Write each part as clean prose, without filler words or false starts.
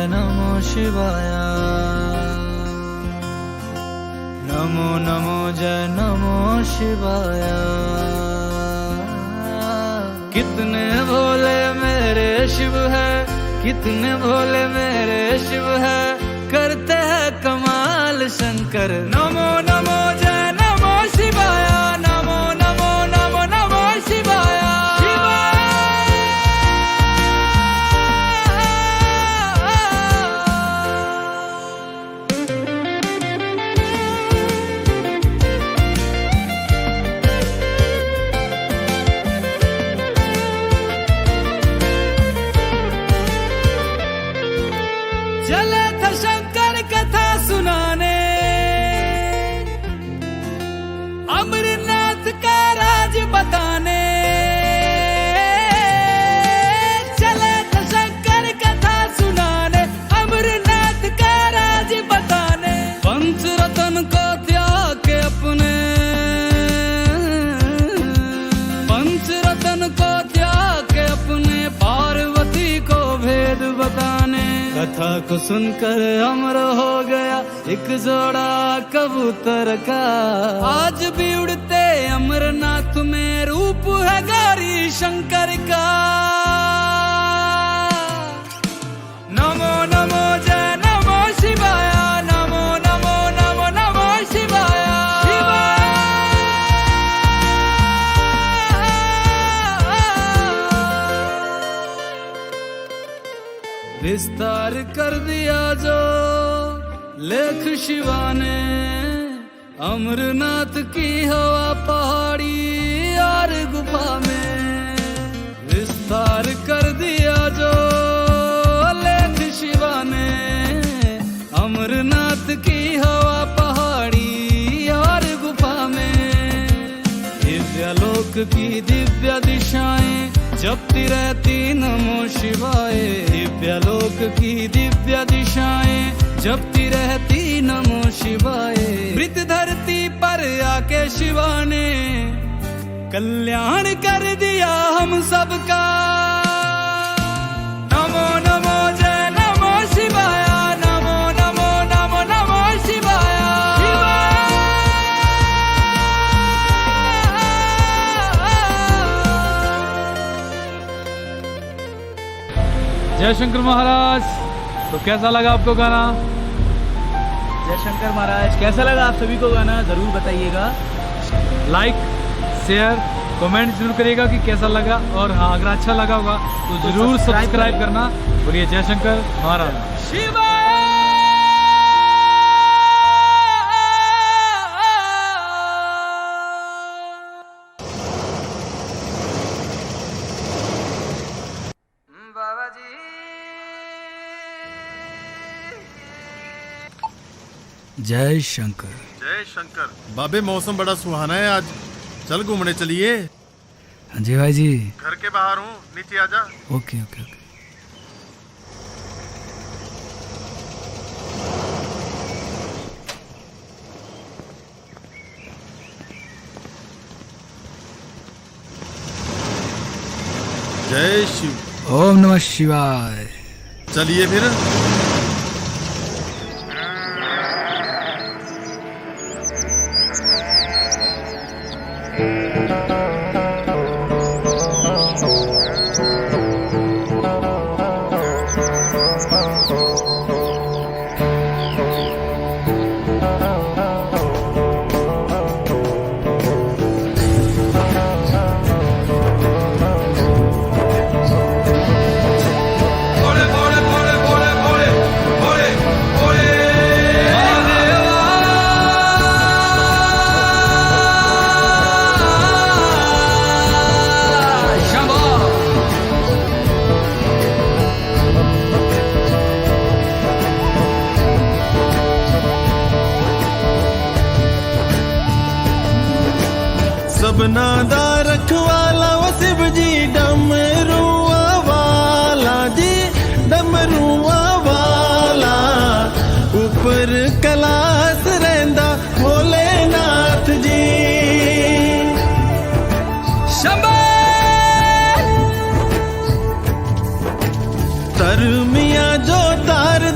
नमो शिवाय। नमो नमो जय नमो शिवाय। कितने भोले मेरे शिव है, कितने भोले मेरे शिव है, करते हैं कमाल शंकर। नमो नमो जय नमो शिवाय। नमो नमो नमो नमो शिवाय। चले थे शंकर कथा सुनाने, अमरनाथ का राज बताने। चले थे शंकर कथा सुनाने, अमरनाथ का राज बताने। पंचरत्न को त्याग के अपने, पंचरत्न को त्याग के अपने, पार्वती को भेद बताने। कथा को सुनकर अमर हो गया एक जोड़ा कबूतर का। आज भी उड़ते अमरनाथ में रूप है गौरी शंकर का। नमो नमो जय नमो शिवाय। नमो नमो नमो नमो शिवाय। विस्तार कर दिया जो लेख शिवा ने, अमरनाथ की हवा पहाड़ी और गुफा में। विस्तार कर दिया जो लेख शिवा ने, अमरनाथ की हवा पहाड़ी और गुफा में। दिव्यलोक की दिव्य दिशाएं जपती रहती नमो शिवाय। दिव्यलोक की दिव्य दिशाएं जपती रहती नमो शिवाय। मृत धरती पर आके शिवा ने कल्याण कर दिया हम सबका। नमो नमो जय नमो शिवाय। नमो नमो नमो नमो शिवाय। जय शंकर महाराज। तो कैसा लगा आपको गाना? जय शंकर महाराज। कैसा लगा आप सभी को गाना जरूर बताइएगा। लाइक शेयर कमेंट जरूर करिएगा कि कैसा लगा, और हाँ अगर अच्छा लगा होगा तो जरूर सब्सक्राइब करना। बोलिए जय शंकर महाराज। शिवा जय शंकर। जय शंकर। बाबे मौसम बड़ा सुहाना है आज, चल घूमने चलिए। हाँ जी भाई जी। घर के बाहर हूँ, नीचे आजा। Okay okay okay. जय शिव। ओम नमः शिवाय। चलिए फिर। सबना दा रखवाला वो शिव जी, डमरुआ वाला जी, डमरुआ वाला। ऊपर कैलाश रहिंदा भोलेनाथ जी। शंभो तरमिया जो तार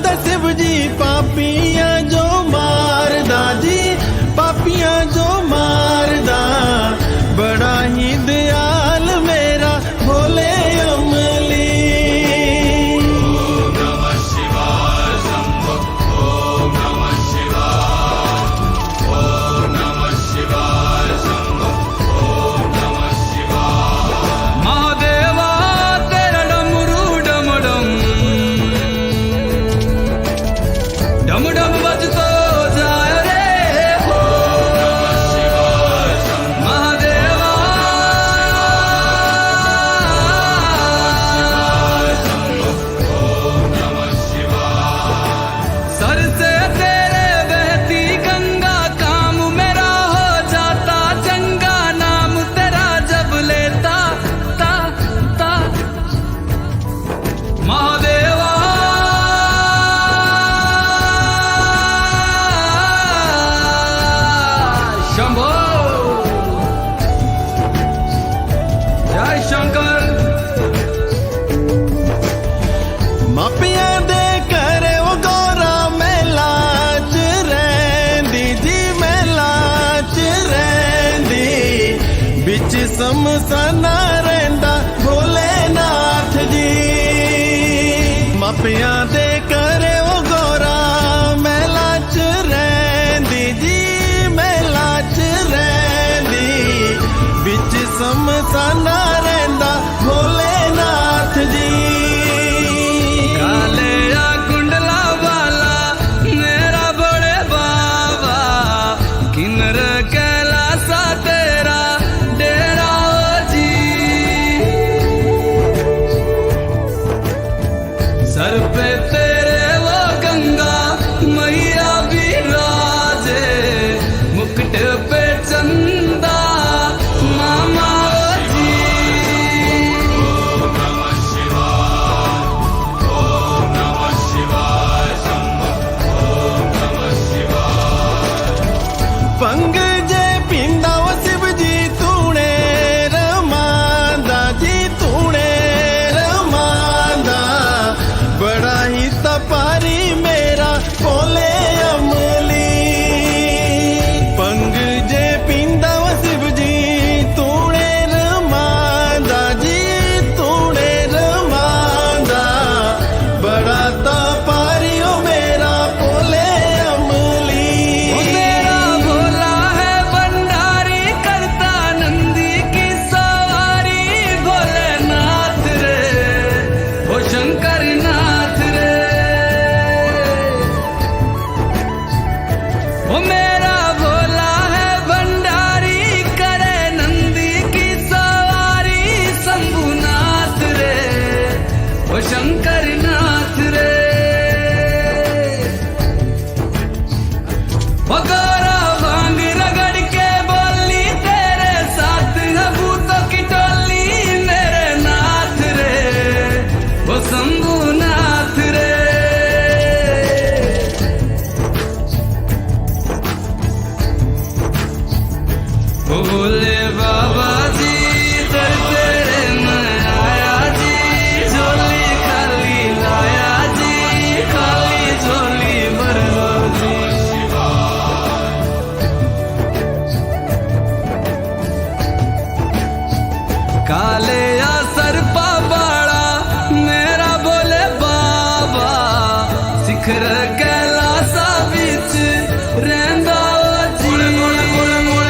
शिखर कैलासा बीच रहंदा जी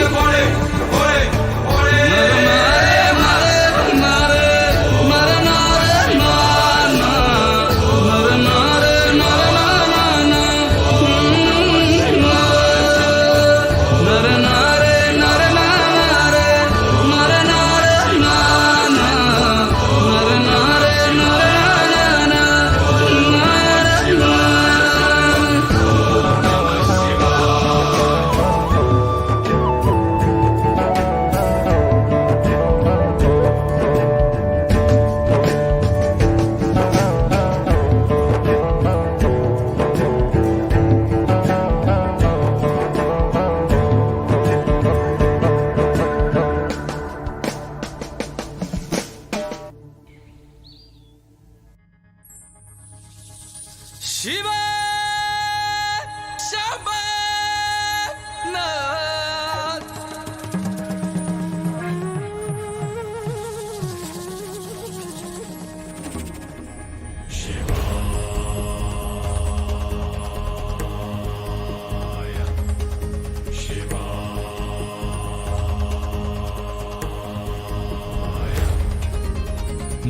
शिव शंभरनाथ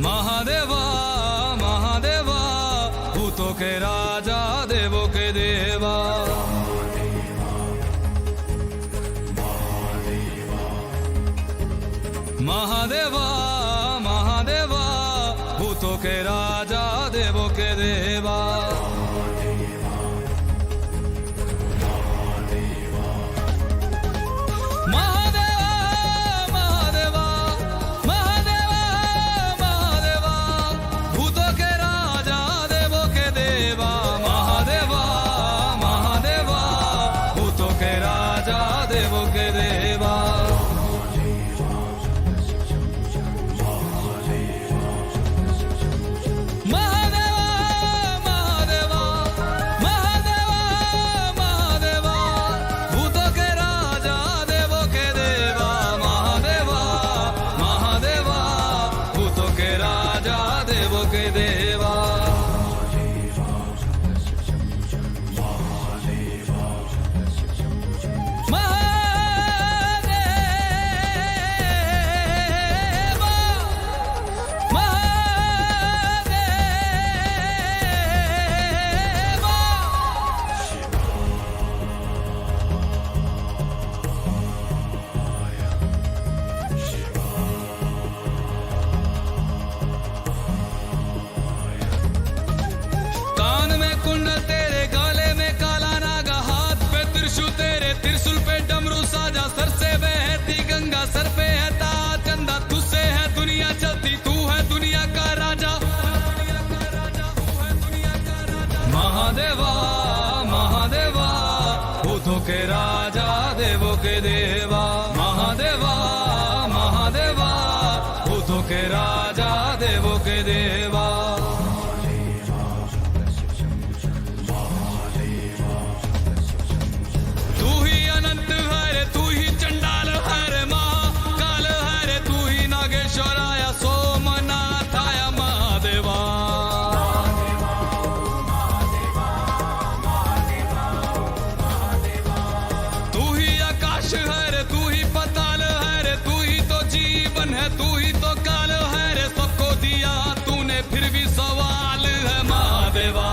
महादेवा महादेवा भूतों के राजा देवों के देवा महादेवा महादेवा भूतों के राजा देवों के देवा महादेवा महादेवा भूतों के राजा देवों के देवा महादेवा महादेवा भूतों के राजा देवों के देवा तू ही अनंत है रे तू ही चंडाल है रे महाकाल है रे तू ही नागेश्वराय सोमनाथाय महादेवा है रे तू ही पताल है रे तू ही तो जीवन है तू ही तो काल है रे सबको दिया तूने फिर भी सवाल है महादेवा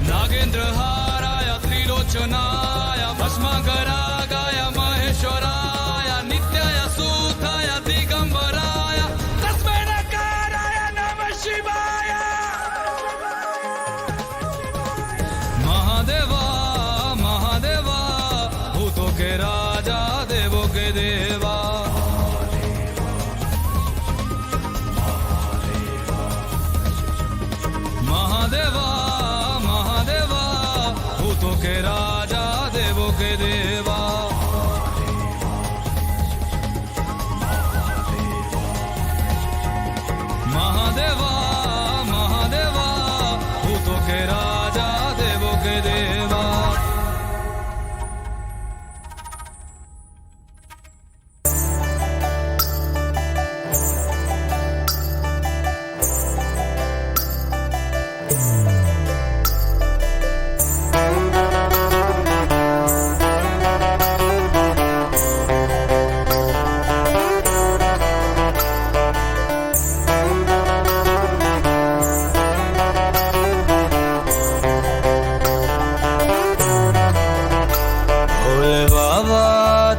नागेंद्र हाराय त्रिलोचनाय भस्मागरागाय महेश्वराय नित्याय सूताय दिगंबराय तस्मै नकाराय नमः शिवाय महादेवा महादेवा भूतों के राजा देवों के देवा महादेवा महादेवा भूतों के राजा देवों के देवा महादेवा महादेवा भूतों के राजा देवों के देवा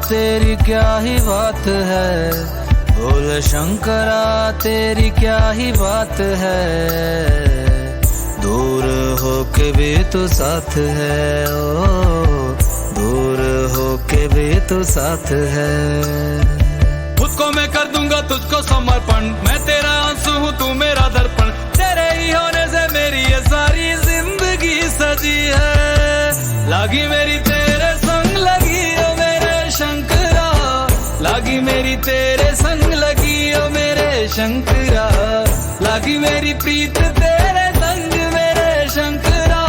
तेरी क्या ही बात है, बोल शंकरा तेरी क्या ही बात है, दूर होके भी तू साथ है, ओ दूर होके भी तू साथ है। खुद को मैं कर दूंगा तुझको समर्पण, मैं तेरा आंसू हूँ तू मेरा दर्पण, तेरे ही होने से मेरी ये सारी जिंदगी सजी है। लागी मेरी तेरे संग लगी ओ मेरे शंकरा, लागी मेरी तेरे संग लगी ओ मेरे शंकरा, लागी मेरी प्रीत तेरे संग मेरे शंकरा,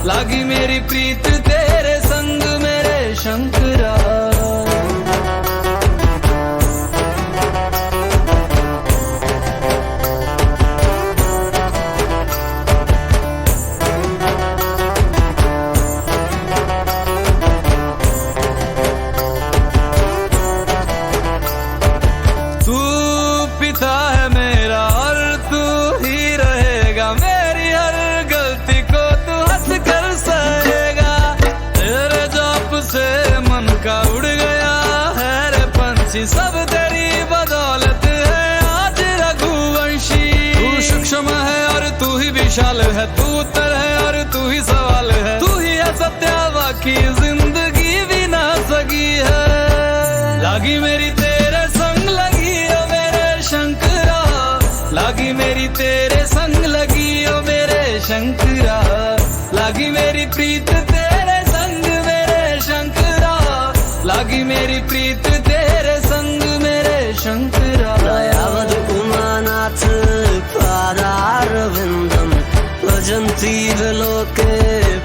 लागी मेरी प्रीत तेरे संग मेरे शंकरा। सब तेरी बदौलत है आज रघुवंशी, तू सूक्ष्म है और तू ही विशाल है, तू उत्तर है और तू ही सवाल है, तू ही है सत्य बाकी जिंदगी भी ना सकी है। लागी मेरी तेरे संग लगी ओ मेरे शंकरा, लागी मेरी तेरे संग लगी ओ मेरे शंकरा, लागी मेरी प्रीत तेरे संग मेरे शंकरा, लागी मेरी प्रीत तेरे संग मेरे शंकरा। दयावद उमानाथ पादारविन्दं भजन्ति विलोके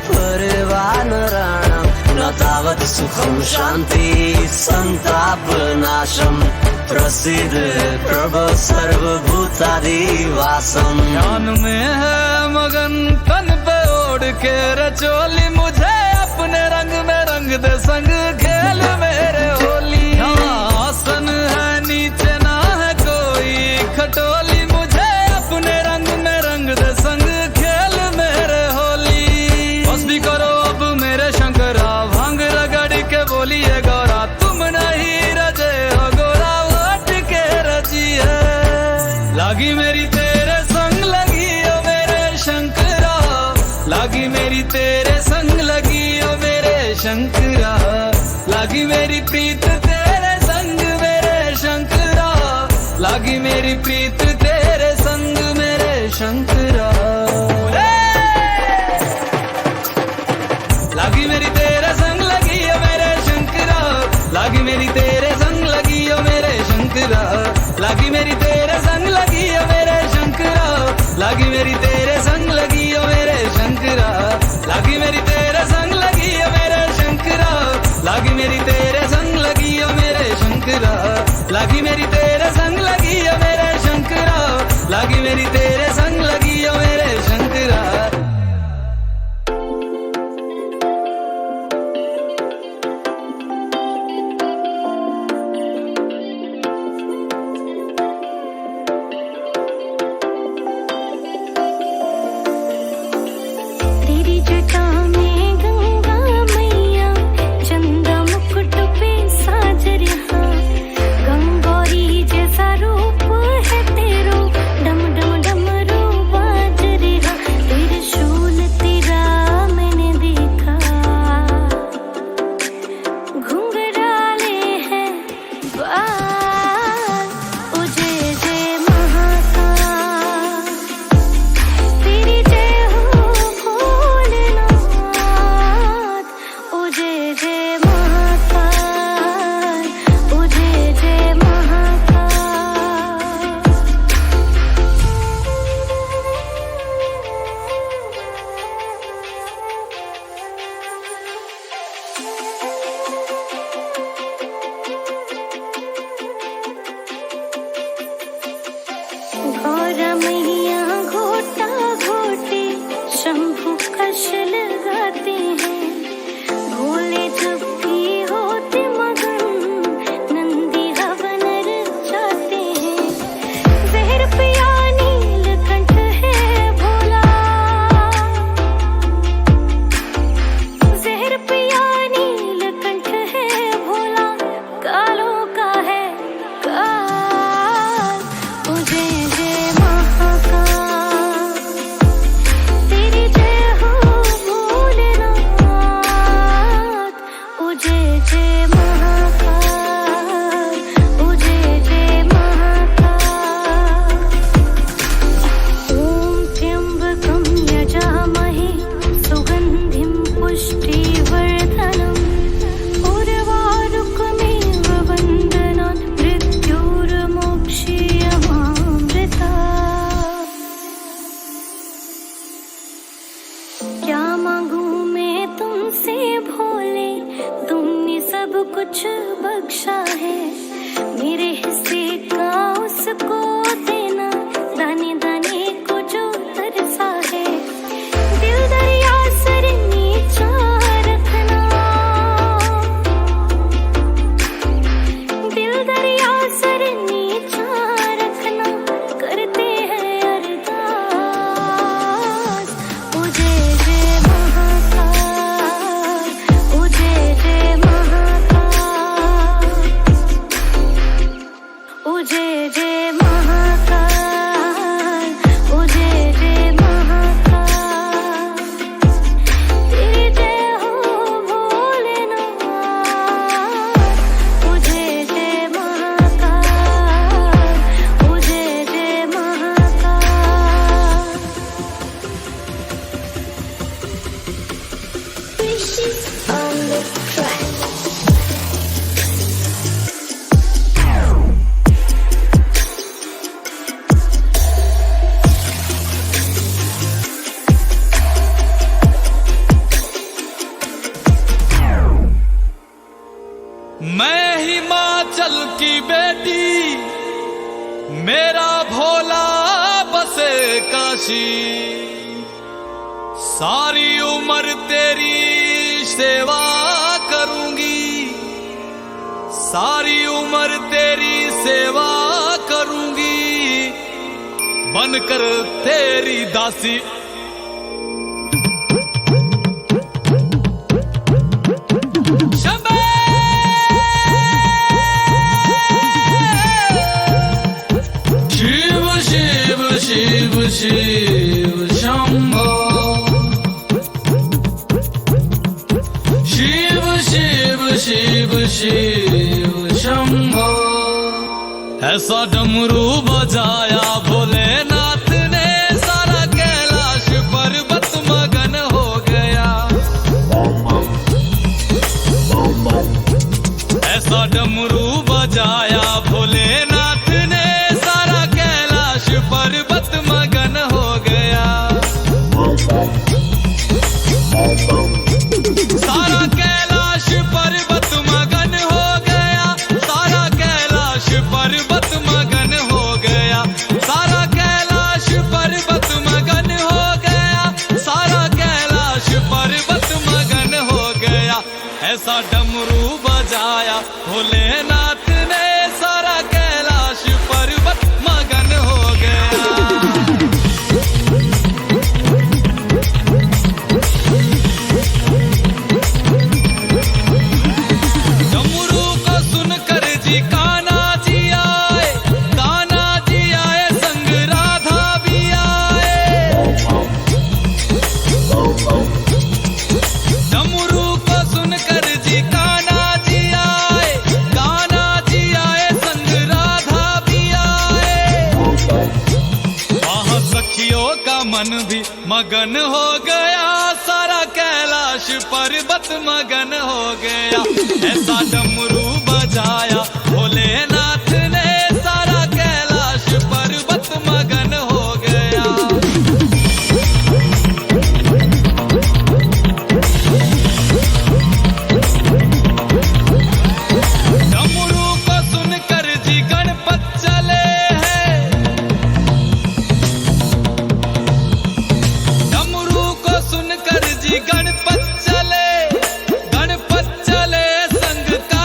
परिवानराणां, न तावत् सुखं शान्ति संतापनाशं, प्रसीद प्रभो सर्वभूतादिवासम्। ध्यान में है मगन तन पे ओढ़ के रचोली, मुझे अपने रंग में रंग दे संग खेल मेरे होली। आसन है नीचे ना है कोई खटोली, मुझे अपने रंग में रंग दे संग खेल मेरे होली। बस भी करो अब मेरे शंकरा, भांग रगड़ के बोलिए गौरा, तुम नहीं रजे हो गोरा वोट के रजी है। लागी मेरी तेरे संग लगी ओ मेरे शंकरा, लागी मेरी तेरे संग लगी ओ मेरे शंकरा, लागी मेरी प्रीत तेरे संग मेरे शंकरा, लागी मेरी प्रीत तेरे संग मेरे शंकरा। लागी मेरी तेरे संग लगी ओ मेरे शंकरा, लागी मेरी तेरे संग लगी ओ मेरे शंकरा, लागी मेरी तेरे संग लगी ओ मेरे शंकरा, लागी मेरी तेरे संग लगी ओ मेरे शंकरा, लागी मेरी तेरे संग लगी ओ मेरे शंकरा, लागी मेरी तेरे संग लगी ओ मेरे शंकरा, लागी मेरी तेरे संग लगी ओ मेरे शंकरा, लागी मेरी तेरे संग लगी ओ मेरे शंकरा। तेरी जटा में गंगा मैया, चंदा मुकुट पे साज रहा, गंगौरी जैसा रूप है तेरो, डम डम डमरू बाज रहा, त्रिशूल तेरा मैंने देखा, घुंघराले हैं बाल, ओ जय जय महाकाल, तेरी जय हो भोलेनाथ, ओ जय जय महाकाल, ओ जय जय महाकाल। गौरा मैया घोटा घोटे शंभु कश लगाते हैं, भोले जब भी होते मगन नंदी हवन रचाते हैं, जहर पिया नीलकंठ है भोला, जहर पिया नीलकंठ जय जय महाकाल, ओ जय जय महाकाल। ओम त्र्यंबकं यजामहे सुगंधिं पुष्टिवर्धनम्, उर्वारुकमेव बन्धनात् मृत्युर्मोक्षीयमामृतात्। क्या मांगू मैं तुमसे भोले, तुमने सब कुछ बख्शा है। मेरे हिस्से का उसको देना, दाने दाने को जो तरसा है। दिल दरिया सर नीचा रखना, दिल दरिया सर नीचा रखना, करते हैं अरदास। ओ जय जय महाकाल, ओ जय जय महाकाल, ओ जय जय महाकाल, ओ जय जय महाकाल। तेरी जय हो भोलेनाथ, ओ जय जय महाकाल, ओ जय जय Mahakal. Wishes on the track. मैं हिमाचल की बेटी, मेरा भोला बसे काशी। सारी उम्र तेरी सेवा करूंगी, सारी उम्र तेरी सेवा करूंगी, बनकर तेरी दासी। शिव शिव शिव शिव शंभो, शिव शिव शिव शिव शंभो। ऐसा डमरू बजाया भोलेनाथ ने, सारा कैलाश पर्वत मगन हो गया। ऐसा डमरू बजाया भोलेनाथ ने, सारा कैलाश पर्वत मगन हो गया। सारा कैलाश पर्वत मगन हो गया, सारा कैलाश पर्वत मगन हो गया, सारा कैलाश पर्वत मगन हो गया, सारा कैलाश पर्वत मगन हो गया। ऐसा डमरू बजाया भोलेनाथ ने, सारा कैलाश पर्वत मगन हो गया। डमरू को सुनकर जी कान्हा जी आए, कान्हा जी आए संग राधा भी आए। डमरू को सुनकर जी कान्हा जी आए, कान्हा जी आए संग राधा भी आए। वहाँ सखियों का मन भी मगन हो गया, सारा कैलाश पर्वत मगन हो गया। ऐसा डमरू बजाया भोलेनाथ ने, सारा कैलाश पर्वत मगन हो गया। डमरू को सुनकर जी गणपत चले हैं, डमरू को सुनकर जी गणपत चले, गणपत चले संग का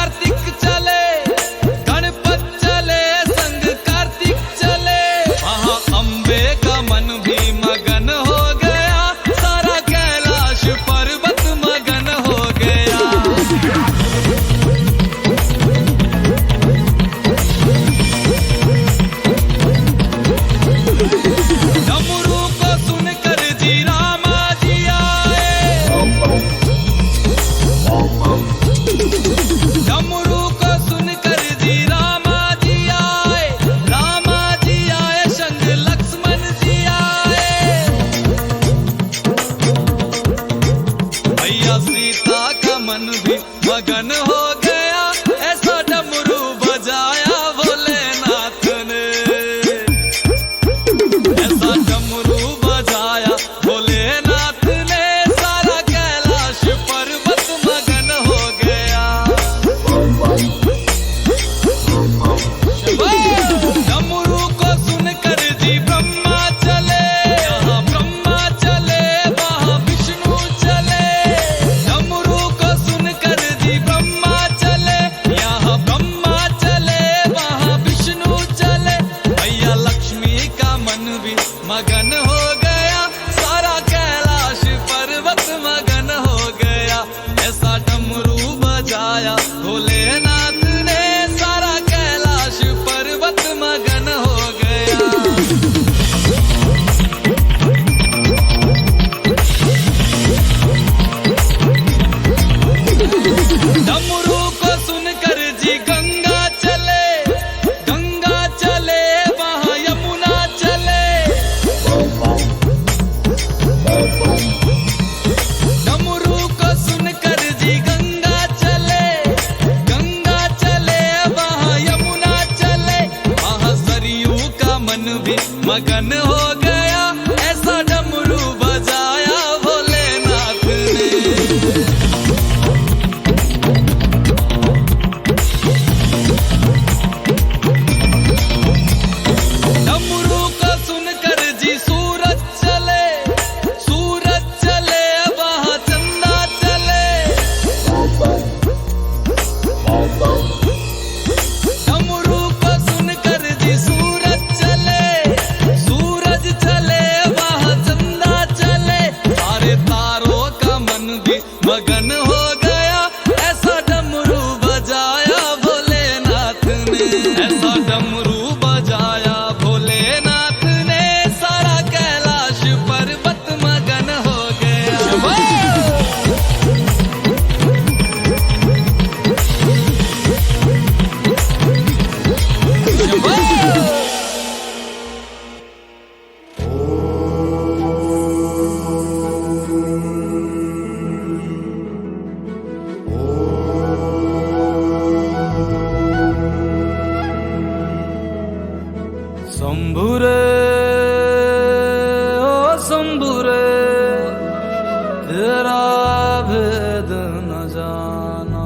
भी मगन हो गया, ऐसा डमरू बजाया भोलेनाथ ने, ऐसा डमरू बजाया भोलेनाथ ने, सारा कैलाश पर्वत मगन हो गया। डमरू को सुनकर जी ब्रह्मा चले, यहाँ ब्रह्मा चले वहाँ विष्णु चले। डमरू को सुनकर जी ब्रह्मा चले, यहाँ ब्रह्मा चले वहाँ विष्णु चले। भैया लक्ष्मी का मन भी मगन हो गया, सारा कैलाश पर्वत मगन हो गया, ऐसा डमरू बजाया भोलेनाथ ने, सारा कैलाश पर्वत मगन हो गया। डमरू को सुनकर जी गंगा चले, गंगा चले वहाँ यमुना चले। डमरू को सुनकर जी गंगा चले, गंगा चले वहाँ यमुना चले, वहाँ सरयू का मन भी मगन हो गया, ऐसा डमरू बजाया भोलेनाथ ने। डमरू को सुनकर जी सूरज चले, सूरज चले वहाँ चंदा चले। डमरू को सुनकर जी सूरज चले, सूरज चले वहाँ चंदा चले, सारे तारों का मन भी मगन हो गया, ऐसा डमरू बजाया भोलेनाथ ने, ऐसा डमरू बजाया भोलेनाथ ने, सारा कैलाश पर्वत मगन हो गया। शंभुरे ओ शंभुरे, तेरा भेद न जाना।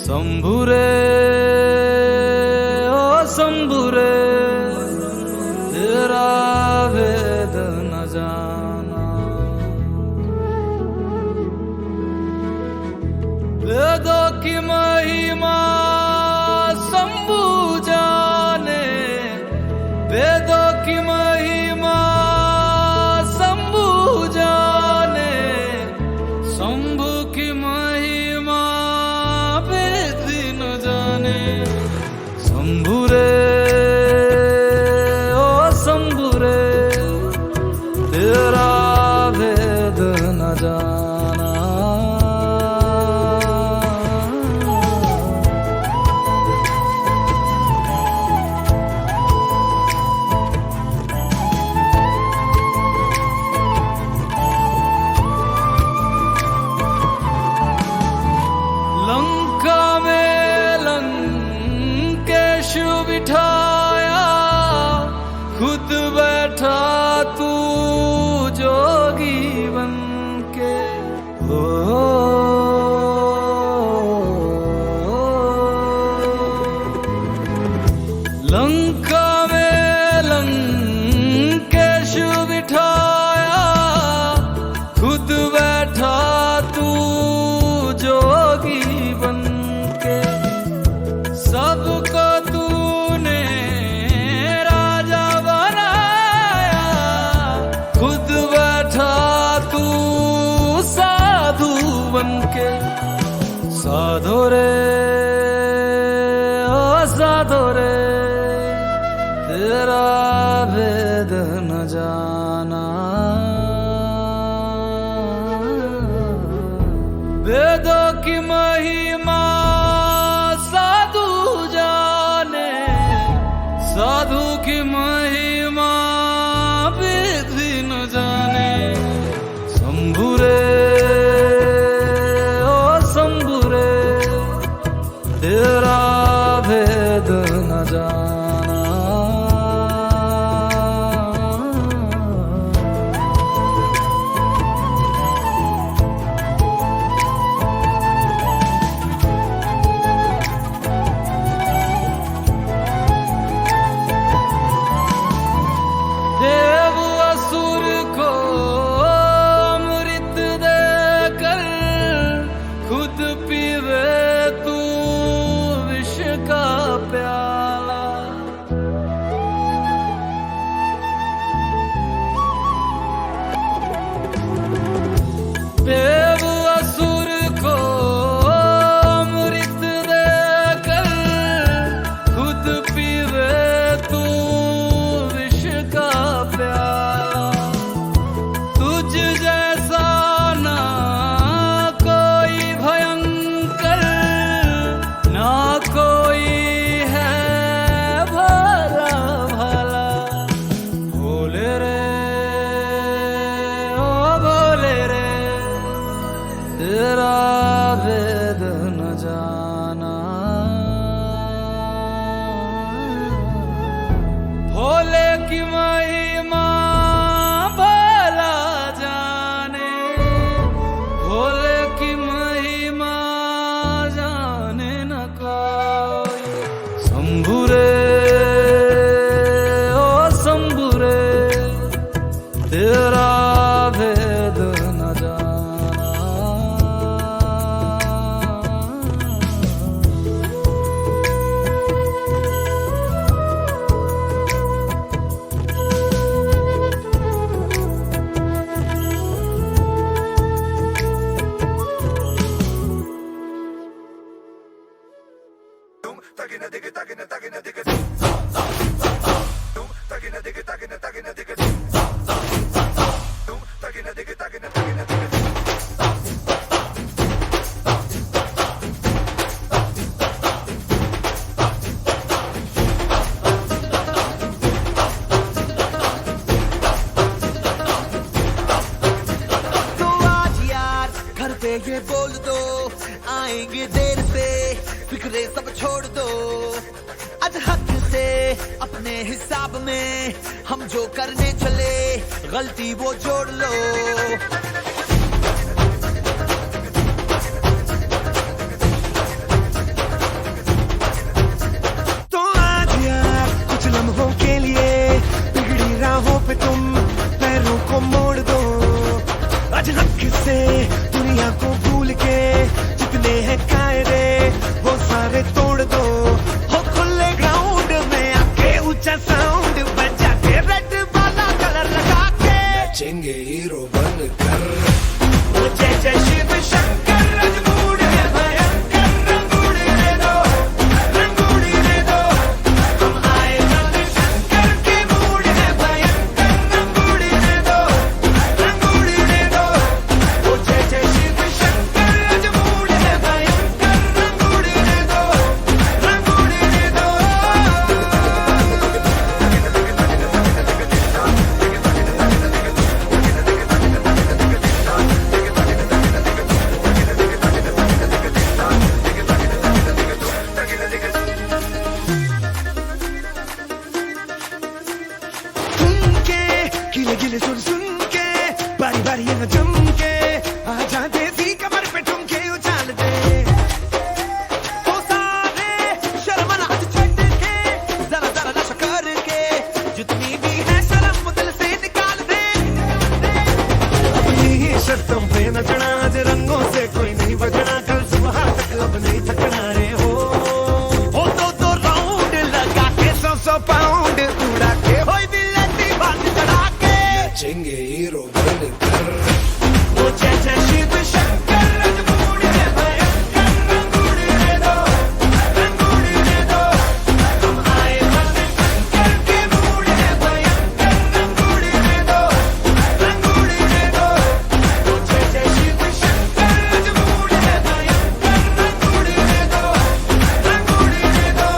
शंभुरे ओ शंभुरे, तेरा भेद न जाना। वेदों की महिमा शंभु जाने, वेदों की महिमा शंभु जाने, शंभु की महिमा वेद न जाने। शंभुरे ओ शंभुरे, तेरा भेद न जाना। लंका में लंकेश बिठाया, खुद बैठा तू जोगी बन के। लंका में लंकेश बिठाया, खुद बैठा तू जोगी बन के। सबको तूने राजा बनाया, खुद बैठा तू साधु बन के। साधो रे ओ साधो रे, तेरा भेद न जाना। वेदों की महिमा साधु जाने, साधु की महिमा विधि न जाने। शंभुरे तेरा भेद न जाना। भोले की महिमा भला जाने, भोले की महिमा जाने न कोई। शंभुरे ओ शंभुरे तेरा भेद न जाना। ये बोल दो आएंगे देर से, फिक्रे सब छोड़ दो। आज हक से अपने हिसाब में हम जो करने चले, गलती वो जोड़ लो। तो आज यार कुछ लम्हों के लिए बिगड़ी राहों पे तुम पैरों को मोड़ दो। आज हक से दुनिया को भूल के जितने हैं कायदे वो सारे तोड़ दो। हो खुले ग्राउंड में आके ऊंचा साउंड बजा के रेड वाला कलर लगा के नाचेंगे हीरो बनकर। वो जय जय शिव शंकर रंगूड़ है भयंकर, रंगूड़ रे दो, रंगूड़ रे दो। हम आए रवि शंकर के मूड है भयंकर, रंगूड़ रे दो, रंगूड़ रे दो। वो जय जय शिव शंकर रंगूड़ है भयंकर, रंगूड़ रे दो, रंगूड़ रे दो। सुन के गिले गिले सुन सुन के बारी बारी ये न जम के आ जाते थी कमर पे ठुमके उछाल दे। तो सारे शर्म ना छट के जरा जरा नशा करके जितनी भी है शर्म दिल से निकाल दे। अपनी ही शर्तों पे नचना, आज रंगों से कोई नहीं बचना, कल सुबह तक अब नहीं थकना रे हो। दो राउंड लगा के 100 पाउंड उड़ा के होई दिल बात चढ़ा के नाचेंगे हीरो बनकर। वो जय जय शिव शंकर रंगूड़ है भयंकर, रंगूड़ रे दो, रंगूड़ रे दो। हम आए रवि शंकर के मूड है भयंकर, रंगूड़ रे दो, रंगूड़ रे दो। वो जय जय शिव शंकर रंगूड़ है भयंकर, रंगूड़ रे दो, रंगूड़ रे दो।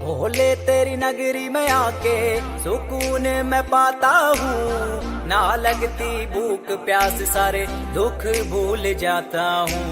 भोले तेरी नगरी में आके सुकून मैं पाता हूँ, ना लगती भूख प्यास सारे दुख भूल जाता हूँ।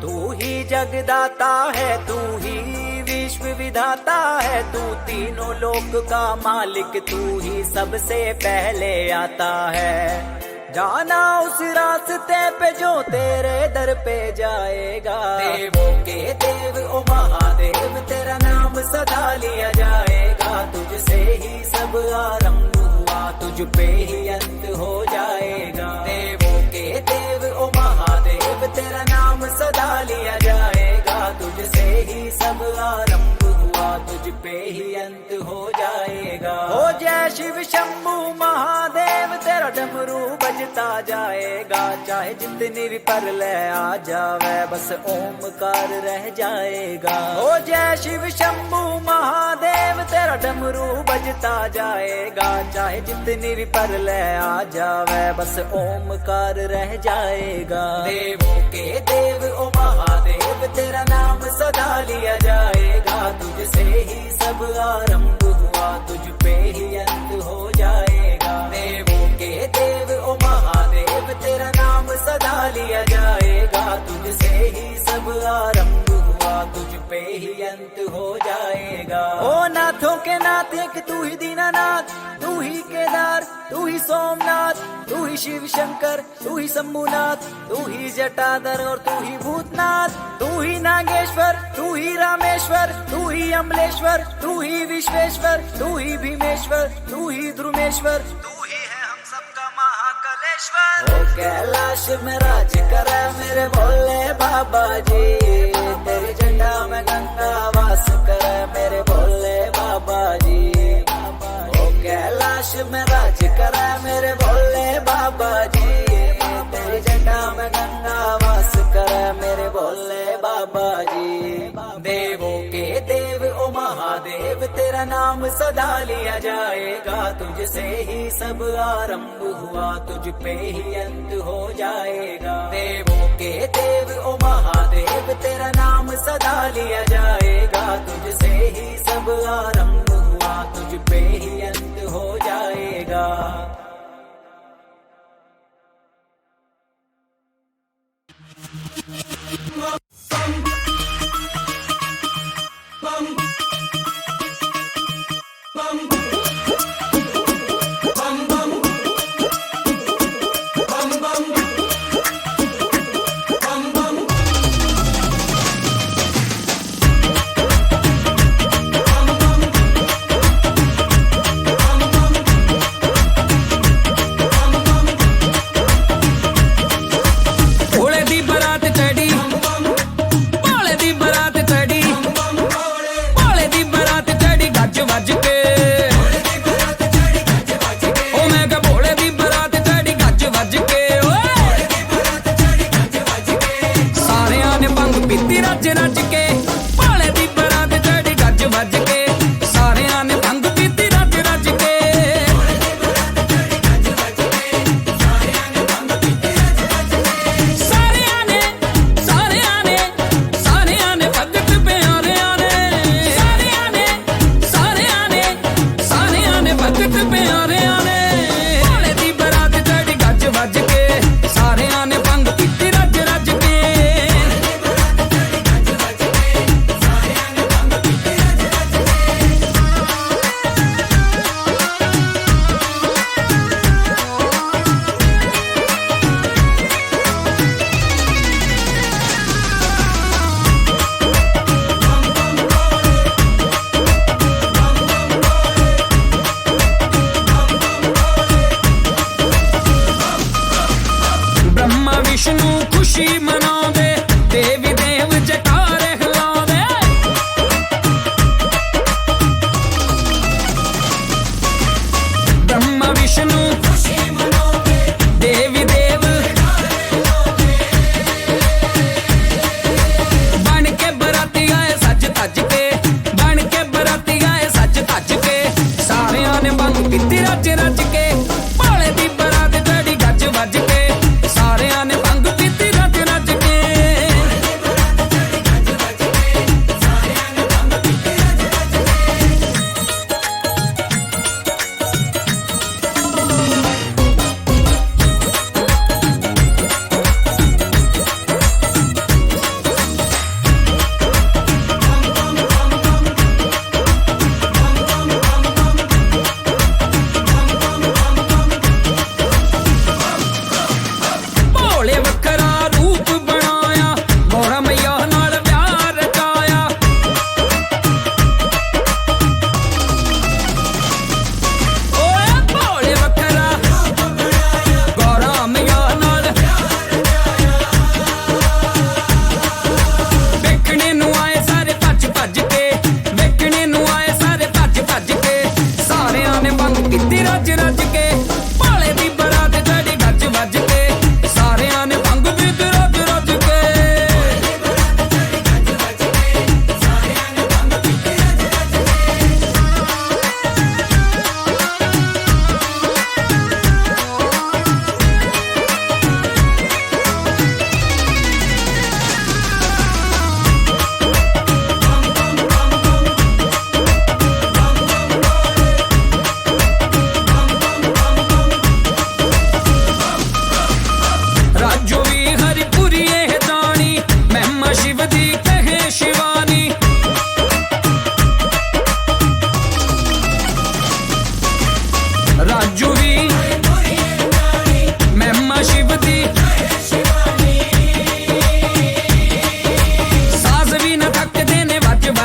तू ही जगदाता है, तू ही विश्व विधाता है, तू तीनों लोक का मालिक, तू ही सबसे पहले आता है। जाना उस रास्ते पे जो तेरे दर पे जाएगा, देवों के देव ओ महादेव तेरा नाम सदा लिया जाएगा। तुझसे ही सब आरंभ हुआ, तुझ पे ही अंत हो जाएगा। देवों के देव ओ महादेव तेरा नाम सदा लिया जाएगा। तुझसे ही सब आरंभ हुआ, तुझ पे ही अंत हो जाएगा। हो जय शिव शंभू महादेव तेरा डमरू बजता जाएगा। चाहे जितनी भी प्रलय आ जावे बस ओमकार रह जाएगा। हो जय शिव शंभू महादेव तेरा डमरू बजता जाएगा। चाहे जितनी भी प्रलय आ जावे बस ओमकार रह जाएगा। देवों के देव ओ महादेव तेरा नाम सदा लिया जाएगा। तुझसे ही सब आरंभ हुआ, तुझ पे ही अंत हो जाएगा। देवों के देव ओ महादेव तेरा नाम सदा लिया जाएगा। तुझसे ही सब आरंभ हुआ, तुझ पे ही अंत हो जाएगा। ओ नाथों के नाथ एक तू ही दीनानाथ, तू ही केदार, तू ही सोमनाथ, तू ही शिव शंकर, तू ही शंभुनाथ, तू ही जटाधर और तू ही भूतनाथ, तू ही नागेश्वर, तू ही रामेश्वर, तू ही अमलेश्वर, तू ही विश्वेश्वर, तू ही भीमेश्वर, तू ही ध्रुमेश्वर, तू ही है हम सबका महाकालेश्वर। ओ कैलाश में राज करे मेरे भोले बाबा जी, तेरे झंडा में गंगा वास करे मेरे भोले बाबा जी। ओ कैलाश में राज करे मेरे भोले बाबा जी, तेरे झंडा में गंगा वास करे मेरे भोले बाबा जी। देवों के देव ओ महादेव तेरा नाम सदा लिया जाएगा। तुझसे ही सब आरंभ हुआ, तुझ पे ही अंत हो जाएगा। देवों के देव ओ महादेव तेरा नाम सदा लिया जाएगा। तुझसे ही सब आरंभ हुआ, तुझ पे ही अंत हो जाएगा।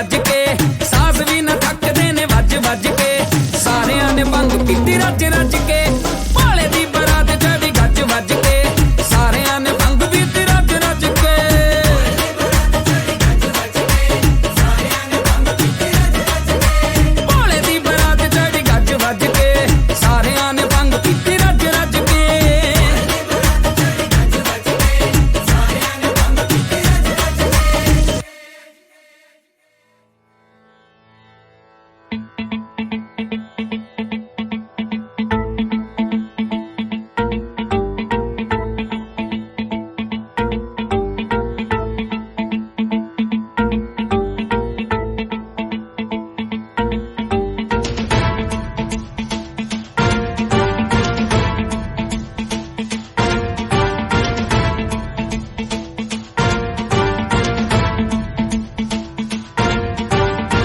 वज के, सास भी न थकदे ने वज वज के, सारियां ने भंग पीती रज रज के, भाले दी बरात चढ़ी गज वज के, सारियां ने भंग पीती रज रज के। भाले दी बरात चढ़ी गज वज के, सारियां ने भंग पीती रज रज के।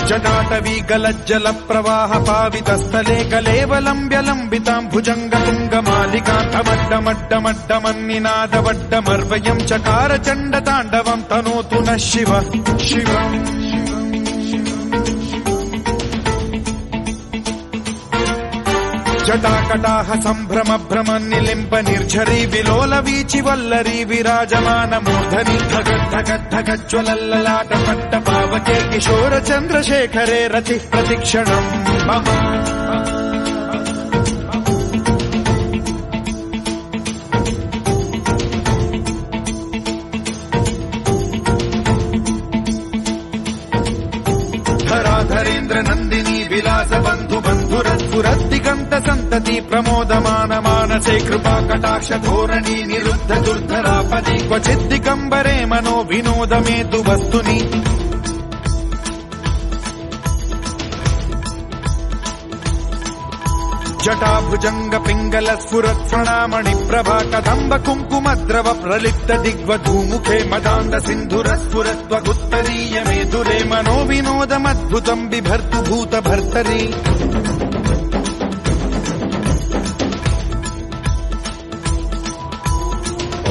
जटाटवी गलज्जल प्रवाह पावितस्थले कलेवलम्ब्य लम्बितां भुजंग तुङ्गमालिकान्तमड्डमड्डमड्डमन्निनादवड्डमर्वयं चकार चण्ड ताण्डवं तनोतु नः शिवः शिवम्। जटाकटाह सम्भ्रम भ्रम निलिम्ब निर्झरी विलोल वीचि वल्लरी विराजमान मूर्धनि धगद्धगद्धगज्ज्वलल्ललाट पट्ट पावके किशोर चन्द्रशेखरे रतिः प्रतिक्षणम् मम। धराधरेन्द्र नन्दिनी विलास बन्धु बन्धुरद्भुरद्दिगन्त सन्तति प्रमोदमान मानसे कृपा कटाक्ष धोरणी निरुद्ध दुर्धरापदि क्वचिद्दिगम्बरे मनो विनोद मे तु वस्तुनि। जटाभुजंग पिंगल स्फुरत् प्रणामणि प्रभा कदम्ब कुङ्कुमद्रव प्रलिप्त दिग्वधूमुखे मदान्ध सिन्धुर स्फुरत्वगुत्तरीय मेधुरे मनो विनोदमद्भुतं बिभर्तु भूत भर्तरि। ॐ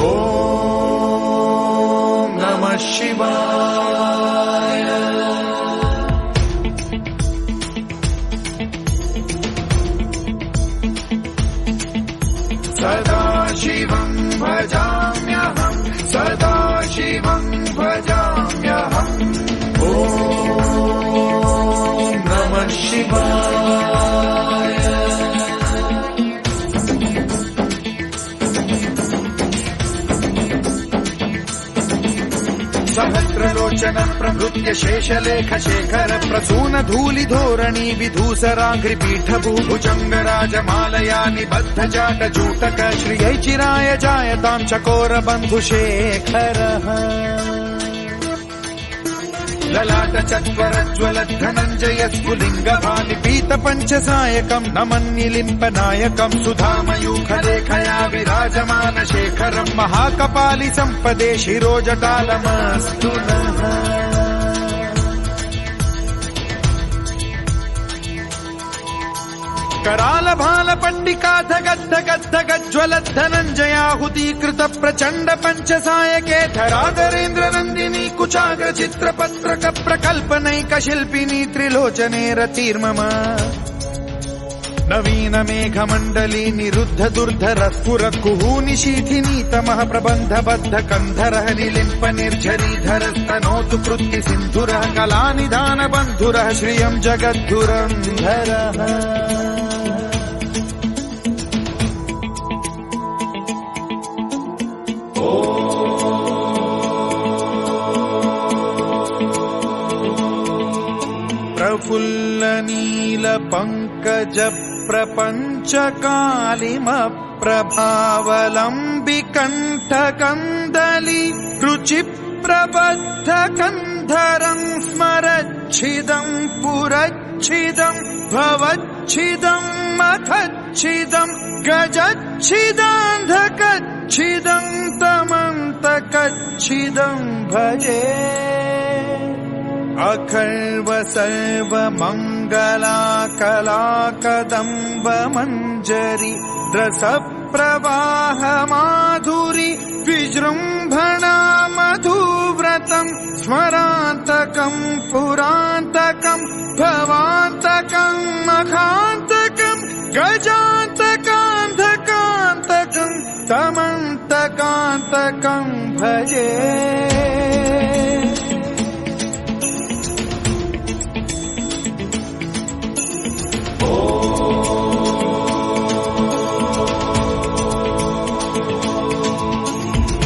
नमः शिवाय। सदा शिवं भजाम्यहं सदा शिवं भजाम्यहम्। ॐ नमः शिवाय। सहस्रलोचन प्रभृत्य शेषलेख शेखर प्रसून धूलि धोरणी विधूसराघ्रिपीठ भूभुजंग राजमालया निबद्ध जाट जूटक श्रियै चिराय जायतां चकोर बन्धु शेखरः। ललाट चत्वरज्वल धनञ्जय स्फुलिंग भालिपीत पंचसायकं नमन्निलिम्प नायकं सुधामयूखलेखया विराजमान शेखरं महाकपालि संपदे शिरोजटालमस्तु नः। कराल भाल पंडिका धगद्धगद्धगज्ज्वल धनञ्जयाहुतीकृत प्रचण्ड पंचसायके धराधरेन्द्र नन्दिनी कुचाग्र चित्रपत्रक प्रकल्पनैक शिल्पिनी त्रिलोचने रतिर्मम। नवीन मेघमण्डली निरुद्ध दुर्धर स्फुर कुहूनिशीथिनी तमः प्रबन्धबद्ध कन्धरः निलिम्प निर्झरीधर स्तनोतु कृत्ति सिन्धुरः कलानिधान बन्धुरः श्रियं जगद्धुरन्धरः। प्रफुल्ल नील पंकज प्रपंच कालिम प्रभावलंबि कंठ कंदली रुचि प्रबद्ध कंधरं स्मरच्छिदं पुरच्छिदं भवच्छिदं मखच्छिदं गजच्छिदान्धकच्छिदं तमन्तकच्छिदं भजे। अखर्व सर्व मंगला कला कदम्ब मंजरी द्रस प्रवाह माधुरी विजृंभणा मधुव्र अनवरतं स्मरान्तकं पुरान्तकं भवान्तकं मखान्तकं गजान्तकान्धकान्तकं तमन्तकान्तकं भजे।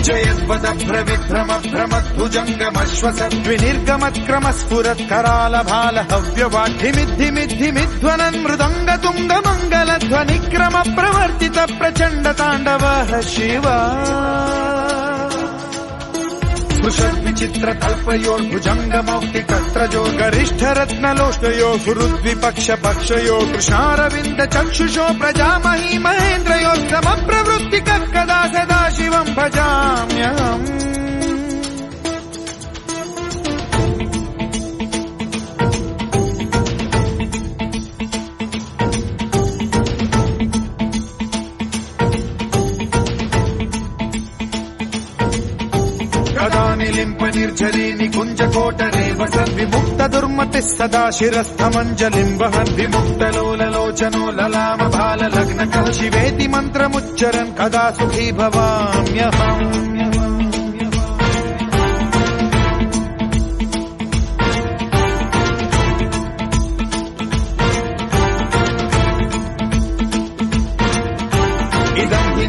जयद्वदभ्रविभ्रमभ्रमद्भुजङ्गमश्वसद्विनिर्गमत्क्रमस्फुरत्करालभालहव्यवाढ्यमिद्धिमिद्धिमिध्वनन् मृदङ्गतुङ्गमङ्गलध्वनिक्रमप्रवर्तित प्रचण्डताण्डवः शिवा। स्पृशद्विचित्रकल्पयोर्भुजङ्गमौक्तिकत्रजो गरिष्ठरत्नलोष्टयो सुहृद्विपक्षपक्षयो कृष्णारविन्द चक्षुषो प्रजामही महेन्द्रयो समप्रवृत्तिकः कदा सदा शिवं भजाम्यहम्। निर्झरी निकुञ्जकोटरे वसद्विमुक्त दुर्मतिः सदा शिरस्थमञ्जलिं वहन् विमुक्तलोललोचनो ललाम भाललग्नकः शिवेति मन्त्रमुच्चरन् कदा सुखी भवाम्यहम्।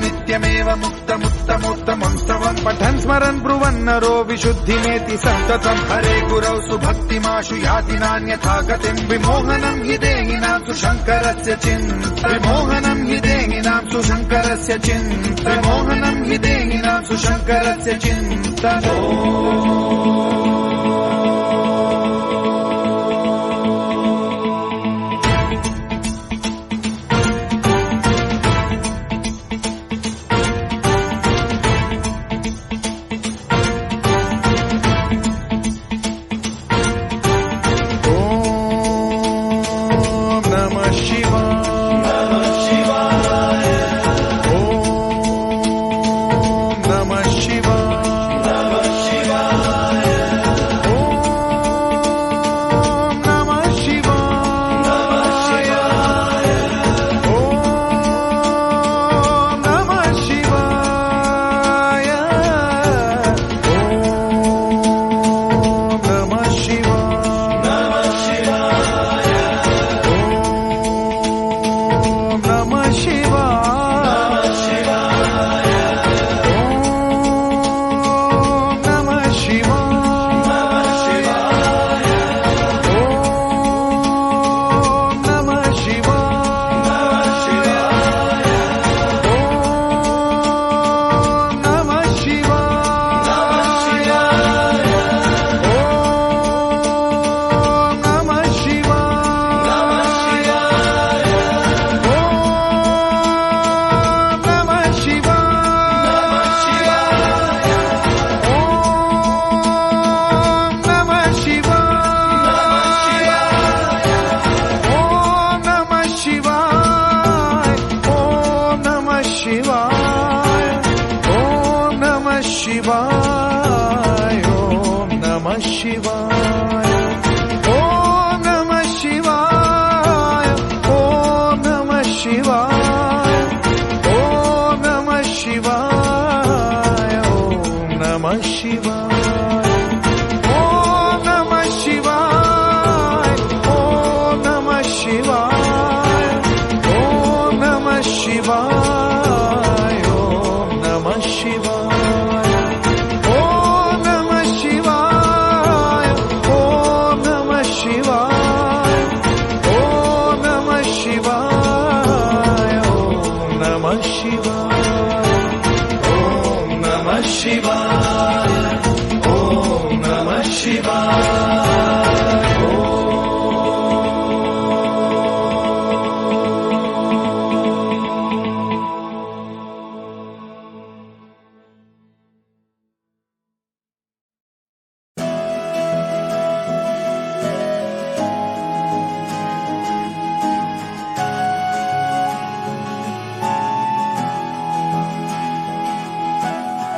नित्यमेव मुक्तमुत्तमोत्तमं स्तवं पठन् स्मरन् ब्रुवन्नरो विशुद्धिमेति सन्ततं हरे गुरौ सुभक्तिमाशु याति नान्यथा गतिं। विमोहनं हि देहिनां सुशङ्करस्य चिन्त विमोहनं हि देहिनां सुशङ्करस्य चिन्त विमोहनं हि देहिनां सुशङ्करस्य चिन्त।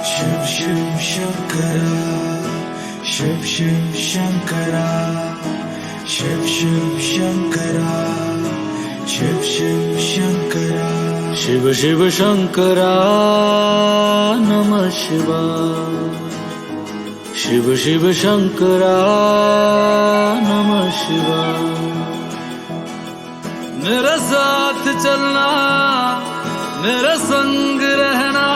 शिव शिव शिव शंकरा शिव शिव शंकरा शिव शिव शंकरा शिव शिव शंकरा नमः शिवाय शिव शिव शंकरा नमः शिवाय मेरे साथ चलना मेरे संग रहना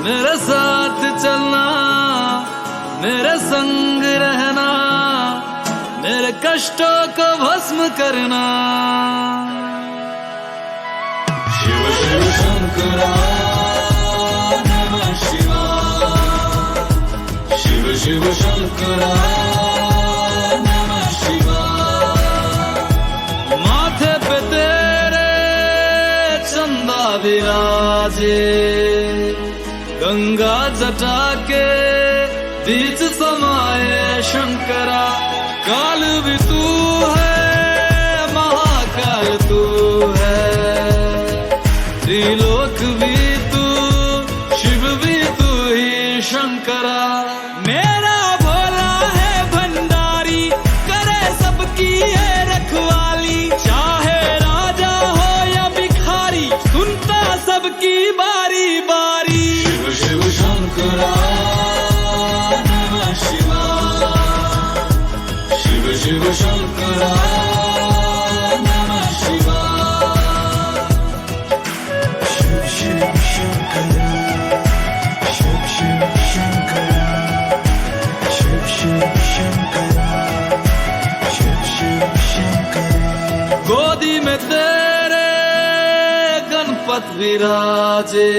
मेरे साथ चलना मेरे संग रहना मेरे कष्टों को भस्म करना शिव शिव शंकरा नमः शिवाय शिव शिव शंकरा नमः शिवाय माथे पे तेरे चंदा विराजे गंगा जटा के बीच समाये शंकरा काल भी तू है महाकाल तू है त्रिलोक भी तू शिव भी तू ही शंकरा मेरा भोला है भंडारी करे सबकी है रखवाली चाहे राजा हो या भिखारी सुनता सबकी बारी बारी शिव शिव शंकरा नमः शिवाय शिव शिव शंकरा नमः शिवाय शिव शिव शंकरा शिव शिव शंकरा शिव शिव शंकरा शिव शिव शंकरा गोदी में तेरे गणपत विराजे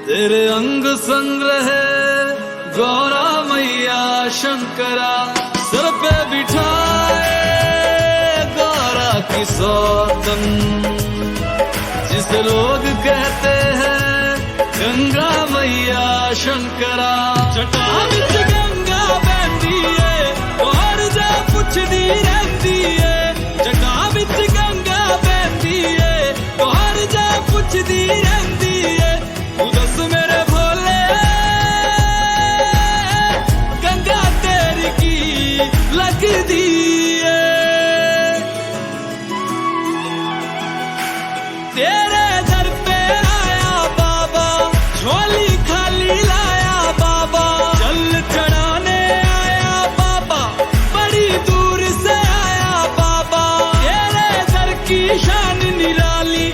तेरे अंग संग रहे गौरा मैया शंकरा सर पे बिठाए गौरा की सौतन जिसे लोग कहते हैं गंगा मैया शंकरा जटा विच गंगा बहती है और जा पुछदी रहती है जटा विच गंगा बहती है और जा पुछदी रहती है तू दस मेरे भोले गंगा तेरी की लगदी है तेरे दर पे आया बाबा झोली खाली लाया बाबा जल चढ़ाने आया बाबा बड़ी दूर से आया बाबा तेरे दर की शान निराली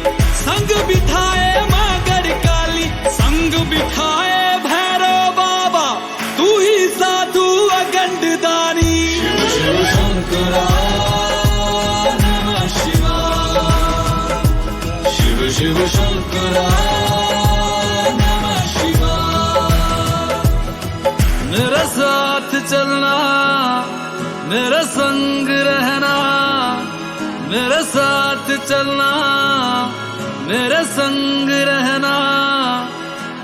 संग बिठाए मागर काली संग बिठाए भैरव बाबा तू ही साधु अगंड दानी शिव शिव शंकरा नमः शिवाय शिव शिव शंकरा नमः शिवाय मेरे साथ चलना मेरे संग रहना मेरे साथ चलना मेरे संग रहना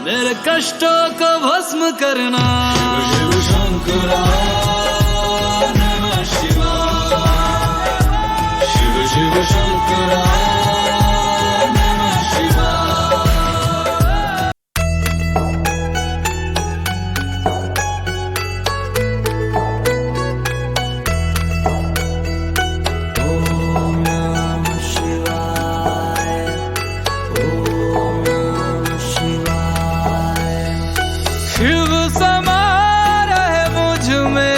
मेरे कष्टों को भस्म करना शिव शिव शंकरा नमः शिवाय शिव शिव शंकरा नमः शिवाय ओम नमः शिवाय ओम नमः शिवाय शिव समा रहे मुझ में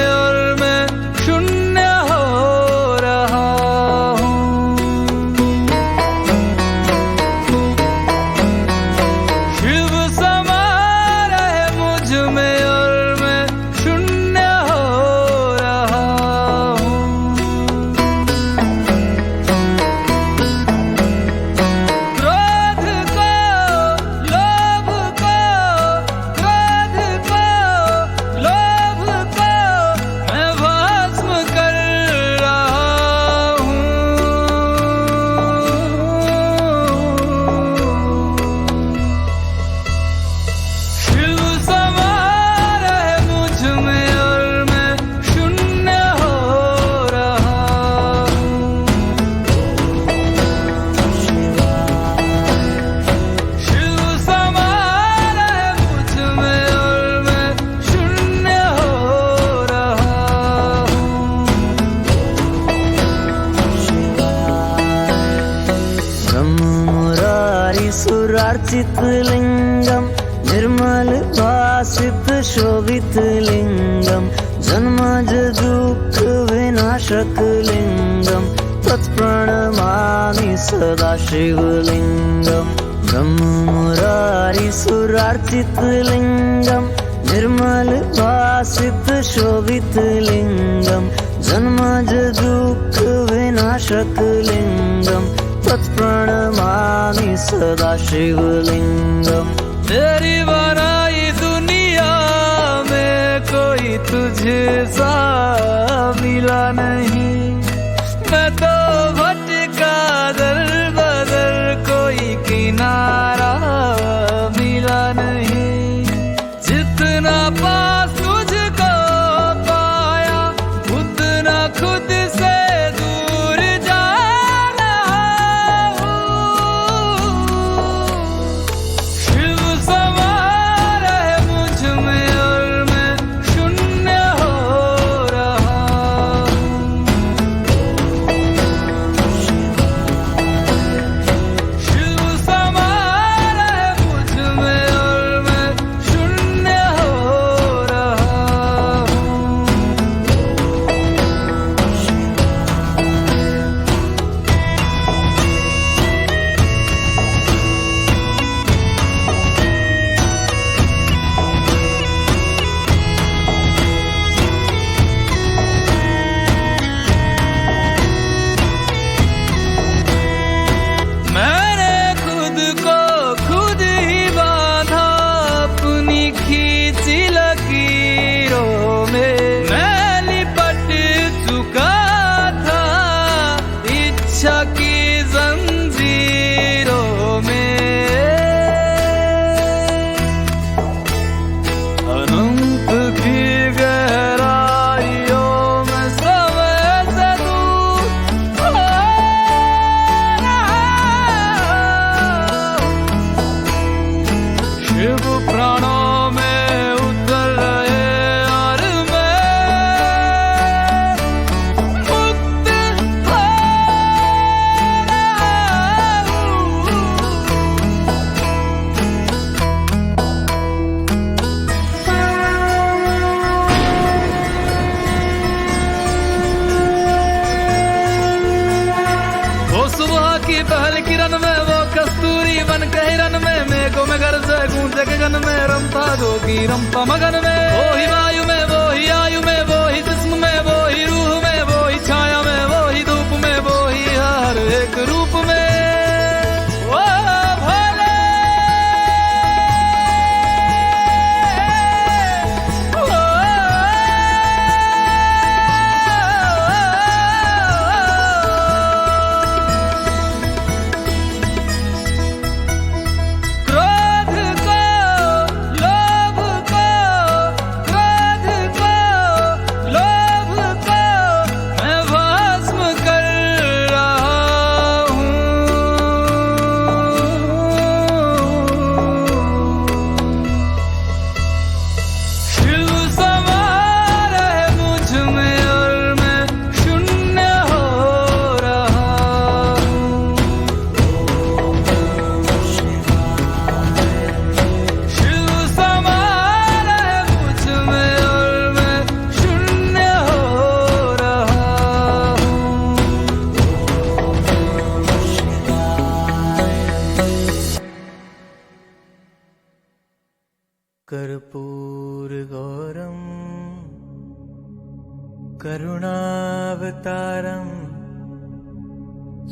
सुरार्चितलिङ्गं निर्मल भासित शोभितलिङ्गं जन्मज दुःख विनाशकलिङ्गं तत्प्रणमामि सदा शिवलिङ्गं ब्रह्ममुरारि सुरार्चितलिङ्गं निर्मल भासित शोभितलिङ्गं जन्मज दुःख विनाशकलिङ्गं तत्प्रणमामि सदा शिवलिङ्गं तेरी बनाई दुनिया में कोई तुझे सा मिला नहीं, मैं तो भटका दर बदर कोई किनारा मिला नहीं। जितना पास तुझको पाया उतना खुद से दूर जा रहा हूँ। शिव समा रहे मुझ में और मैं शून्य हो रहा हूँ। शिव समा रहे मुझ में और मैं शून्य हो रहा हूँ। मैंने खुद को खुद ही बांधा अपनी खींची लकीरों में, मैं लिपट चुका था इच्छा की जंजीरों में। अनंत की गहराइयों में समय से दूर हो रहा हूँ। शिव प्राणों में उतर रहे और मैं मुक्त हो वो सुबह की पहल किरण में, वो कस्तूरी मन के हिरन में, मेघों में घर से गूंजे गगन में, रमता जोगी रमता मगन में। वो ही वायु में, वो ही आयु में, वो ही जिस्म में, वो ही रूह में, वो ही छाया में, वो ही धूप में, वो ही हर एक रूप में। वो भोले, क्रोध को, लोभ को, क्रोध को, लोभ को मैं भस्म कर रहा हूँ। शिव समा रहे मुझ में और मैं शून्य हो रहा हूँ। शिव समा रहे मुझ में और मैं शून्य हो रहा हूँ। कर्पूर गौरम करुणावतारम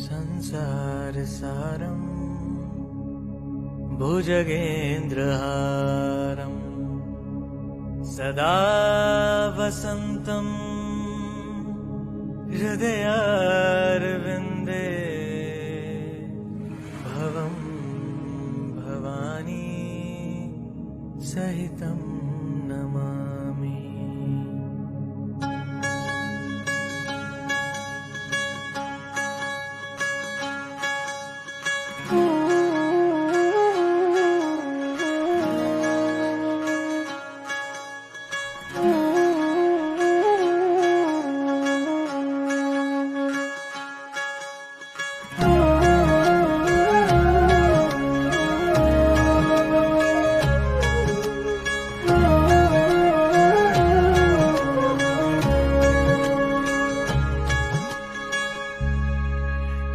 संसार सारम भुजगेन्द्रहारम सदा वसन्तं हृदयारविन्दे भवं भवानी सहितं नमामि।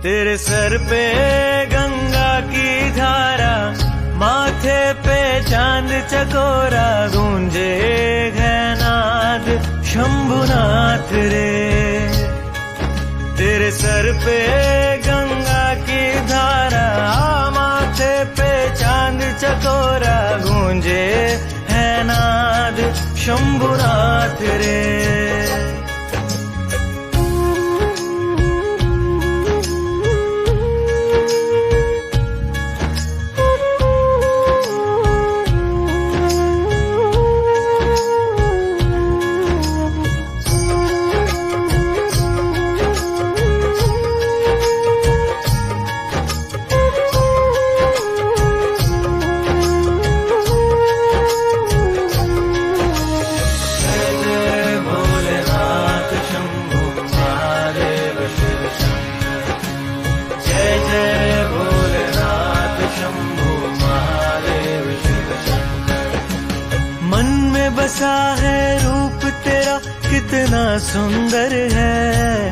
तेरे सर पे गंगा की धारा, माथे पे चांद चकोरा, गूंजे घनाद शंभुनाथ रे। तेरे सर पे गंगा की धारा, माथे पे चांद चकोरा, गूंजे है नाद शंभुनाथ रे। बसा है रूप तेरा कितना सुंदर है,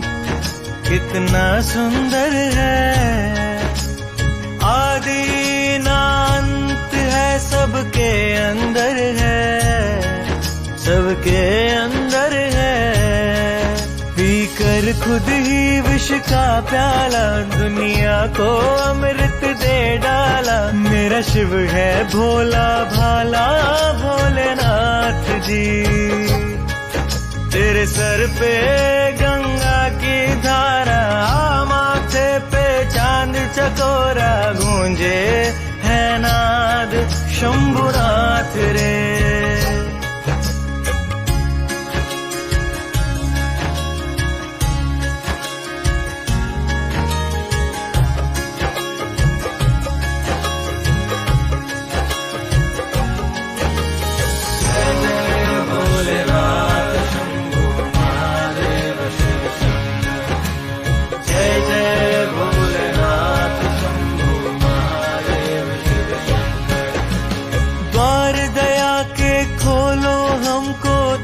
कितना सुंदर है। आदि ना अंत है, सबके अंदर है, सबके अंदर है। पीकर खुद ही विष का प्याला, दुनिया को अमृत दे डाला। मेरा शिव है भोला भाला भोलेनाथ जी। तेरे सर पे गंगा की धारा, माथे पे चांद चकोरा, गूंजे है नाद शंभुनाथ रे।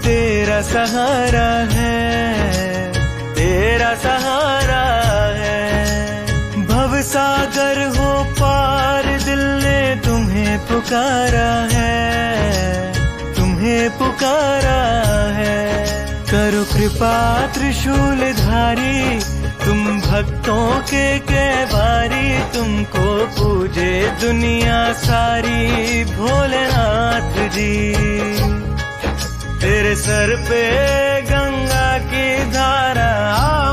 तेरा सहारा है, तेरा सहारा है। भव सागर हो पार, दिल ने तुम्हें पुकारा है, तुम्हें पुकारा है। करो कृपा त्रिशूलधारी, तुम भक्तों के कैवारी। तुमको पूजे दुनिया सारी भोलेनाथ जी। तेरे सर पे गंगा की धारा,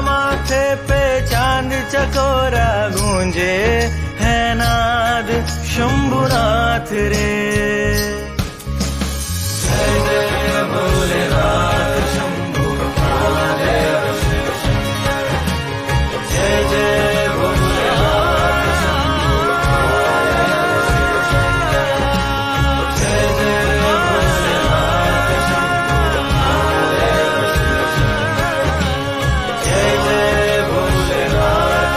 माथे पे चांद चकोरा, गूंजे है नाद शंभुनाथ रे। जय जय भोलेनाथ शंभु महादेव शिव शंकर। जय जय भोलेनाथ शंभु महादेव शिव शंकर। जय जय भोलेनाथ शंभु महादेव शिव शंकर। जय जय भोलेनाथ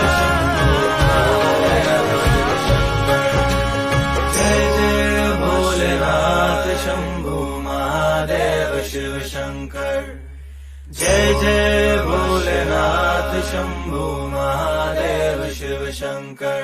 शंभु महादेव शिव शंकर। जय जय भोलेनाथ शंभु महादेव शिव शंकर। जय जय भोलेनाथ शंभु महादेव शिव शंकर।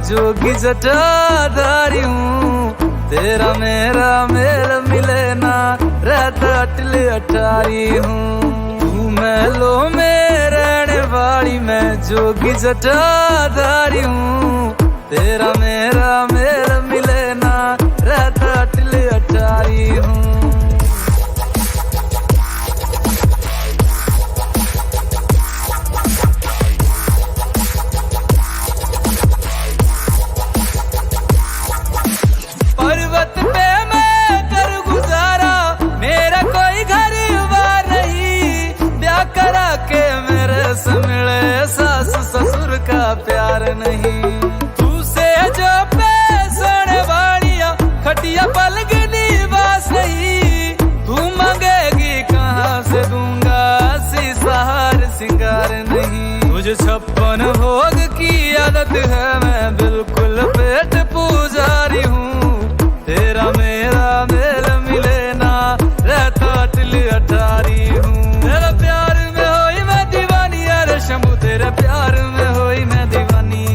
जोगी जटाधारी हूँ, तेरा मेरा मेल मिले ना, रहता अटल अटारी हूँ। तू महलों में रहने वाली, मैं जोगी जटाधारी हूँ। तेरा मेरा मेल मिले ना, रहता अटल अटारी हूँ। प्यार नहीं तुझसे जो पैसण वालिया, खटिया पलगनी छप्पन भोग की आदत है, मैं बिल्कुल पेट पुजारी हूँ। तेरा मेरा मेल मिले ना, रहता टिल अटारी हूँ। तेरे प्यार में होई मैं दीवानी, अरे शंभू तेरे प्यार में होई मैं दीवानी।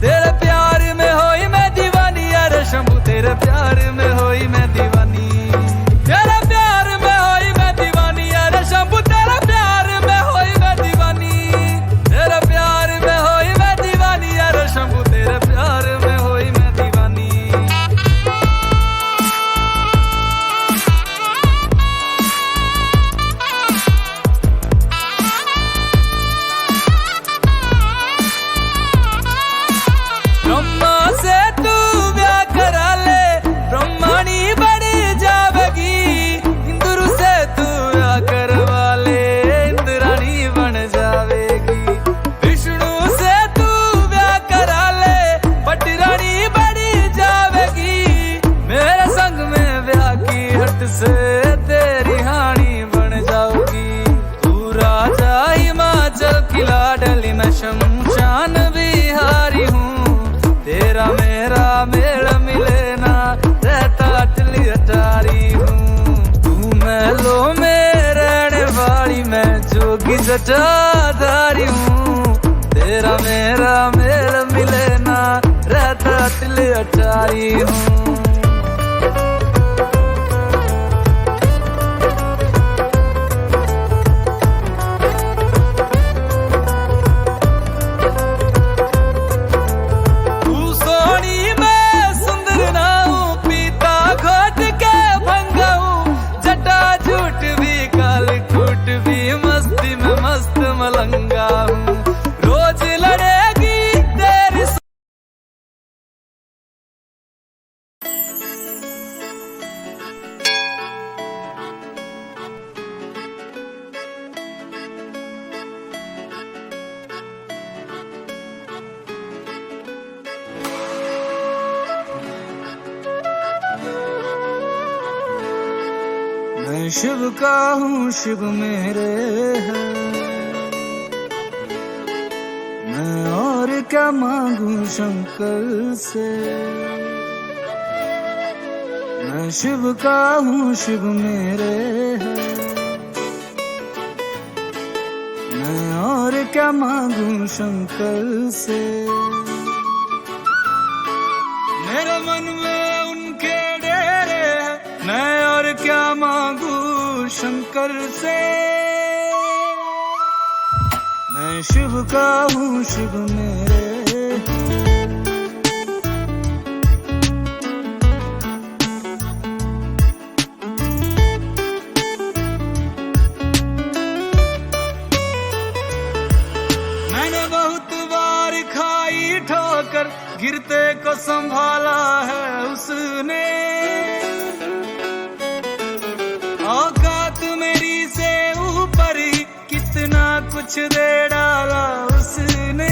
तेरे प्यार में होई मैं दीवानी, अरे शंभू तेरे प्यार में होई मैं दीवानी। तेरे प्यार में होई मैं दीवानी, अरे शंभू तेरे प्यार में होई मैं दीवानी। तेरे प्यार में होई मैं दीवानी, अरे शंभू तेरे प्यार में होई मैं दीवानी। ब्रह्मा से तू ब्याह करा ले, ब्रह्मणी बन जावेगी। इंद्र से तू ब्याह करवा ले, इंद्राणी बन जावेगी। विष्णु से तू ब्याह करा ले, पटरानी बन जावेगी। मेरे संग में ब्याह की हट से तेरी हानी बन जाओगी। तू राजा हिमाचल की लाडली, मैं शमशान बिहारी हूँ। तेरा मेरा मेल मिले ना, रहता अटली अटारी हूँ। तू महलों में रहने वाली, मैं जोगी जटाधारी हूँ। तेरा मेरा मेल मिले ना, रहता अटली अटारी हूँ। मलंगा हूँ, रोज लड़ेगी तेरी। मैं शिव का हूँ, शिव मेरे है। मैं और क्या मांगू शंकर से। मैं शिव का हूँ, शिव मेरे है। मैं और क्या मांगू शंकर से। मेरे मन में उनके डेरे हैं, मैं और क्या मांगू शंकर से। मैं शिव का हूँ, शिव मेरे। मैंने बहुत बार खाई ठोकर, गिरते को संभाला है उसने। औकात मेरी से ऊपर ही कितना कुछ दे डाला उसने।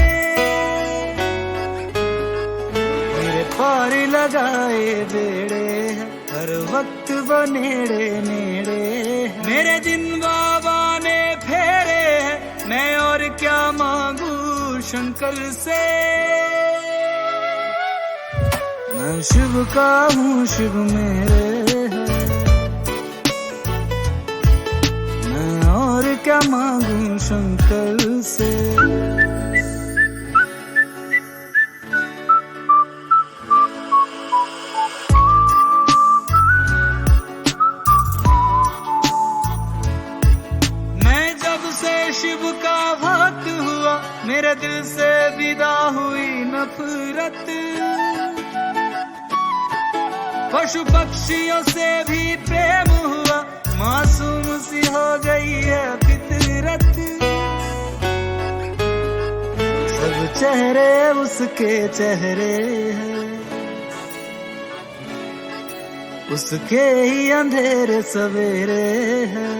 मेरे पार लगाए बेड़े हैं, हर वक्त वो नेड़े नेड़े। मेरे दिन बाबा ने फेरे हैं, मैं और क्या मांगू शंकर से। मैं शिव का हूँ, शिव मेरे है। मैं और क्या मांगू शंकर से। मैं जब से शिव का भक्त हुआ, मेरे दिल से विदा हुई नफरत। पशु पक्षियों से भी प्रेम हुआ, मासूम सी हो गई है फितरत। सब चेहरे उसके चेहरे हैं, उसके ही अंधेरे सवेरे हैं।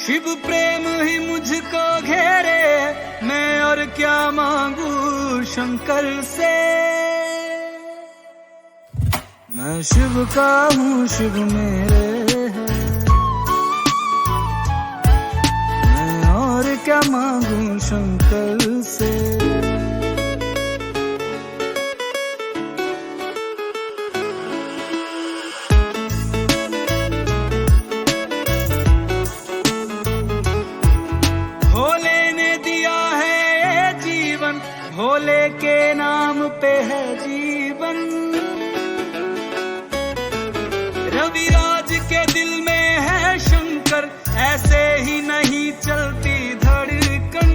शिव प्रेम ही मुझको घेरे, मैं और क्या मांगू शंकर से। मैं शिव का हूँ, शिव मेरे है। मैं और क्या मांगू शंकर से। भोले ने दिया है ये जीवन, भोले के नाम पे है जीवन। रविराज के दिल में है शंकर, ऐसे ही नहीं चलती धड़कन।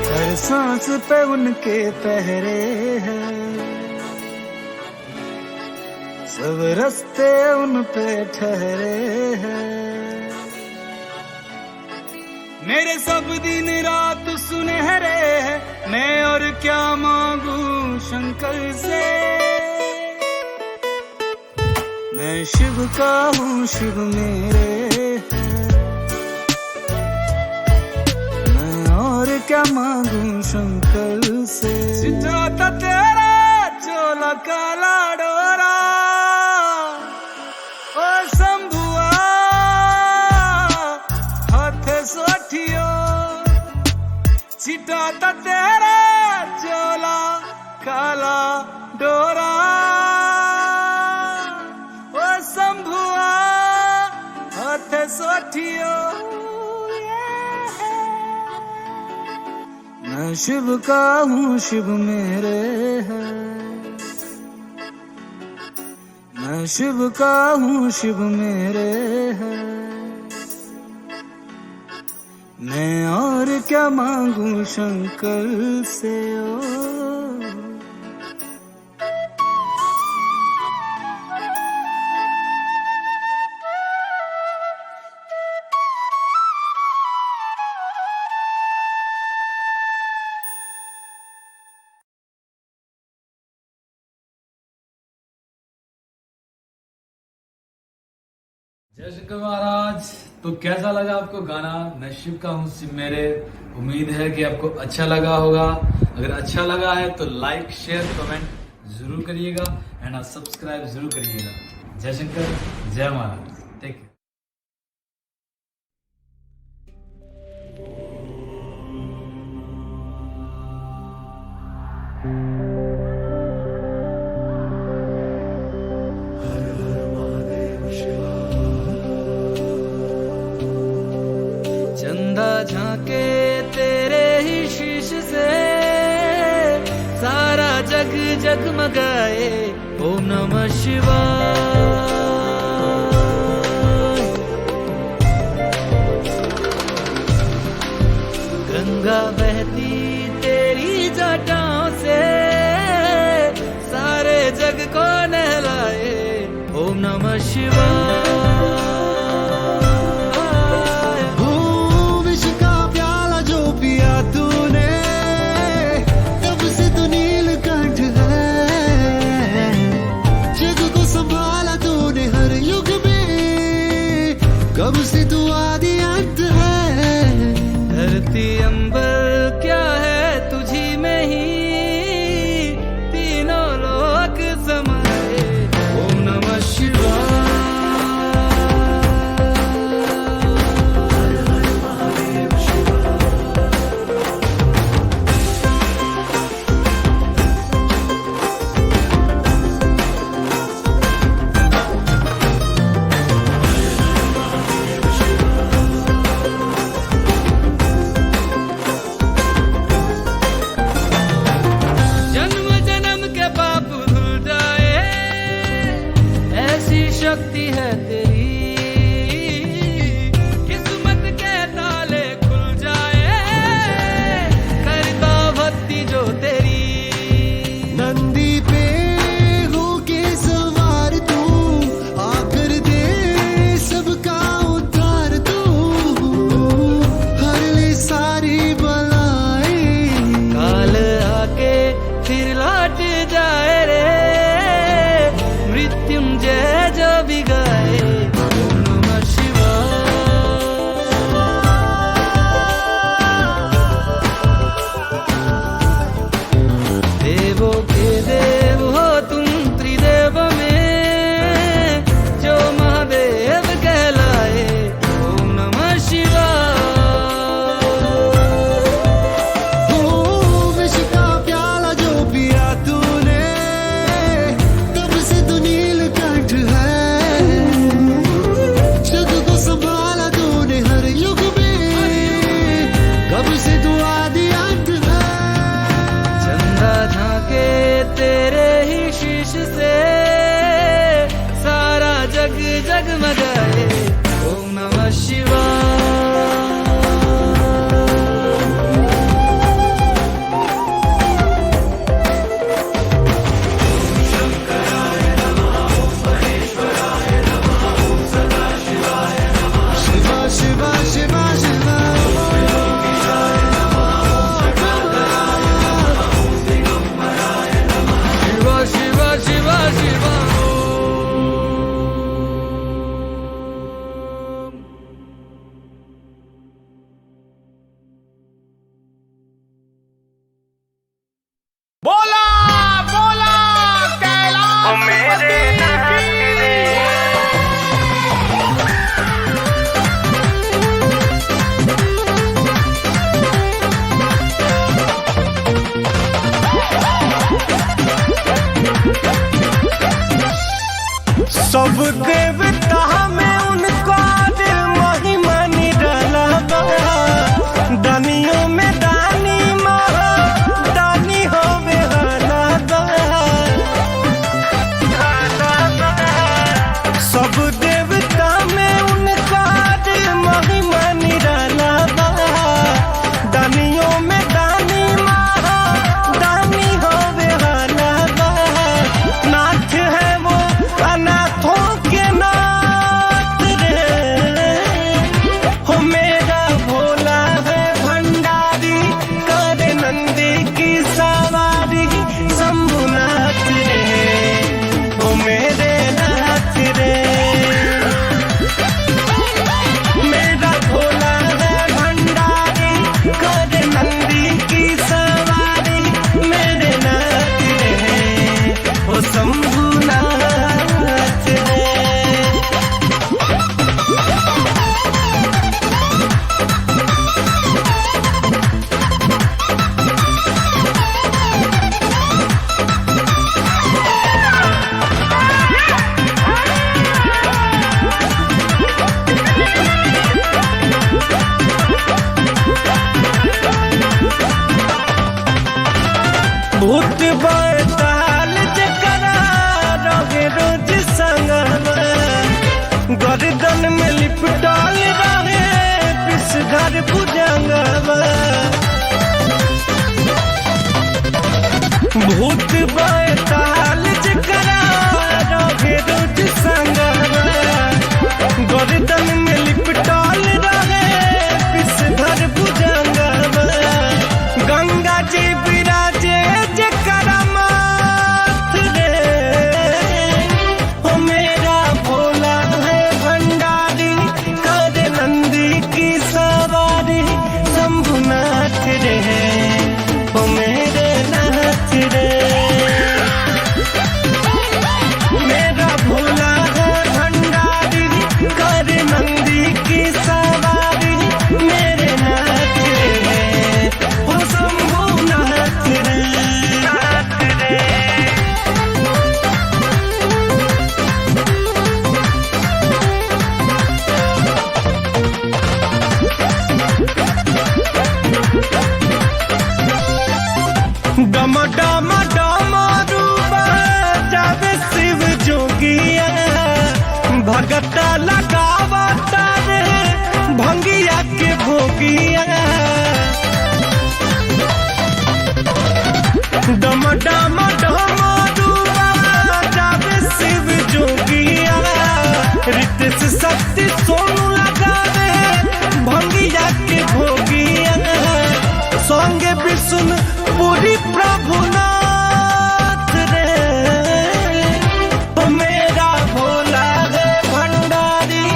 हर सांस पे उनके पहरे हैं, सब रास्ते उन पे ठहरे हैं। मेरे सब दिन रात सुनहरे हैं, मैं और क्या मांगू शंकर से। मैं शिव का हूँ, शिव मेरे हैं, मैं और क्या मांगू शंकर से। सिद्धार्थ तेरा चोला काला डोरा, ओ शंभुआ हाथ सोठियो। सिद्धार्थ तेरा चोला काला डोरा, ओ शंभुआ हाथ सोठियो। मैं शिव का हूँ, शिव मेरे हैं, मैं शिव का हूँ, शिव मेरे हैं, मैं और क्या मांगू शंकर से। ओ जय शंकर महाराज। तो कैसा लगा आपको गाना मैं शिव का हूँ शिव मेरे। उम्मीद है कि आपको अच्छा लगा होगा। अगर अच्छा लगा है तो लाइक शेयर कमेंट जरूर करिएगा एंड सब्सक्राइब जरूर करिएगा। जय शंकर, जय महाराज, टेक केयर। चंदा झांके तेरे ही शीश से, सारा जग जगमगाए। ओम नमः शिवाय। गंगा बहती तेरी जटाओं से, सारे जग को नहलाए। ओम नमः शिवाय। कब से तू आदि अंत है, धरती अंबर क्या है तुझी में ही जगमगाए। ओम नमः शिवाय। सब देवता में उनका दिल महिमा निराला बा। दानियों में दानी महा दानी हो बेहाना बा। सब देवता में उनका दिल महिमा निराला बा। दानियों में दानी महा दानी हो बेहाना बा। नाथ है वो अनाथों के नाथ रे। हो मेरा भोला है भंडारी करे नंदी की सवारी शंभुनाथ रे। हो मेरे नाथ रे। मेरा भोला है भंडारी करे नंदी की सवारी मेरे नाथ रे। हो शंभुनाथ रे। भूत बैताल जकरा रहे रोज संगवा। गर्दन में लिपटाल रहे विषधर भुजंगवा। भूत बैताल जकरा रहे रोज संगवा। गर्दन में लिपटाल रहे विषधर भुजंगवा। गंगा जी विराजे जकरा माथ रे। हो मेरा भोला है भंडारी करे नंदी की सवारी शंभुनाथ रे। हो मेरे नाथ रे। मेरा भोला है भंडारी करे नंदी की सवारी मेरे नाथ रे। हो शंभुनाथ रे। नाथ रे। डम डम डम रूबा जावे शिव जोगिया। भगता लगावता रे भंगिया के भोगिया। डम डम डम रूबा जावे शिव जोगिया। रितेश शक्ति सोनू लगावे भंगिया के भोगिया। संगे विष्णु पूरी प्रभुनाथ रे। तो मेरा भोला है भंडारी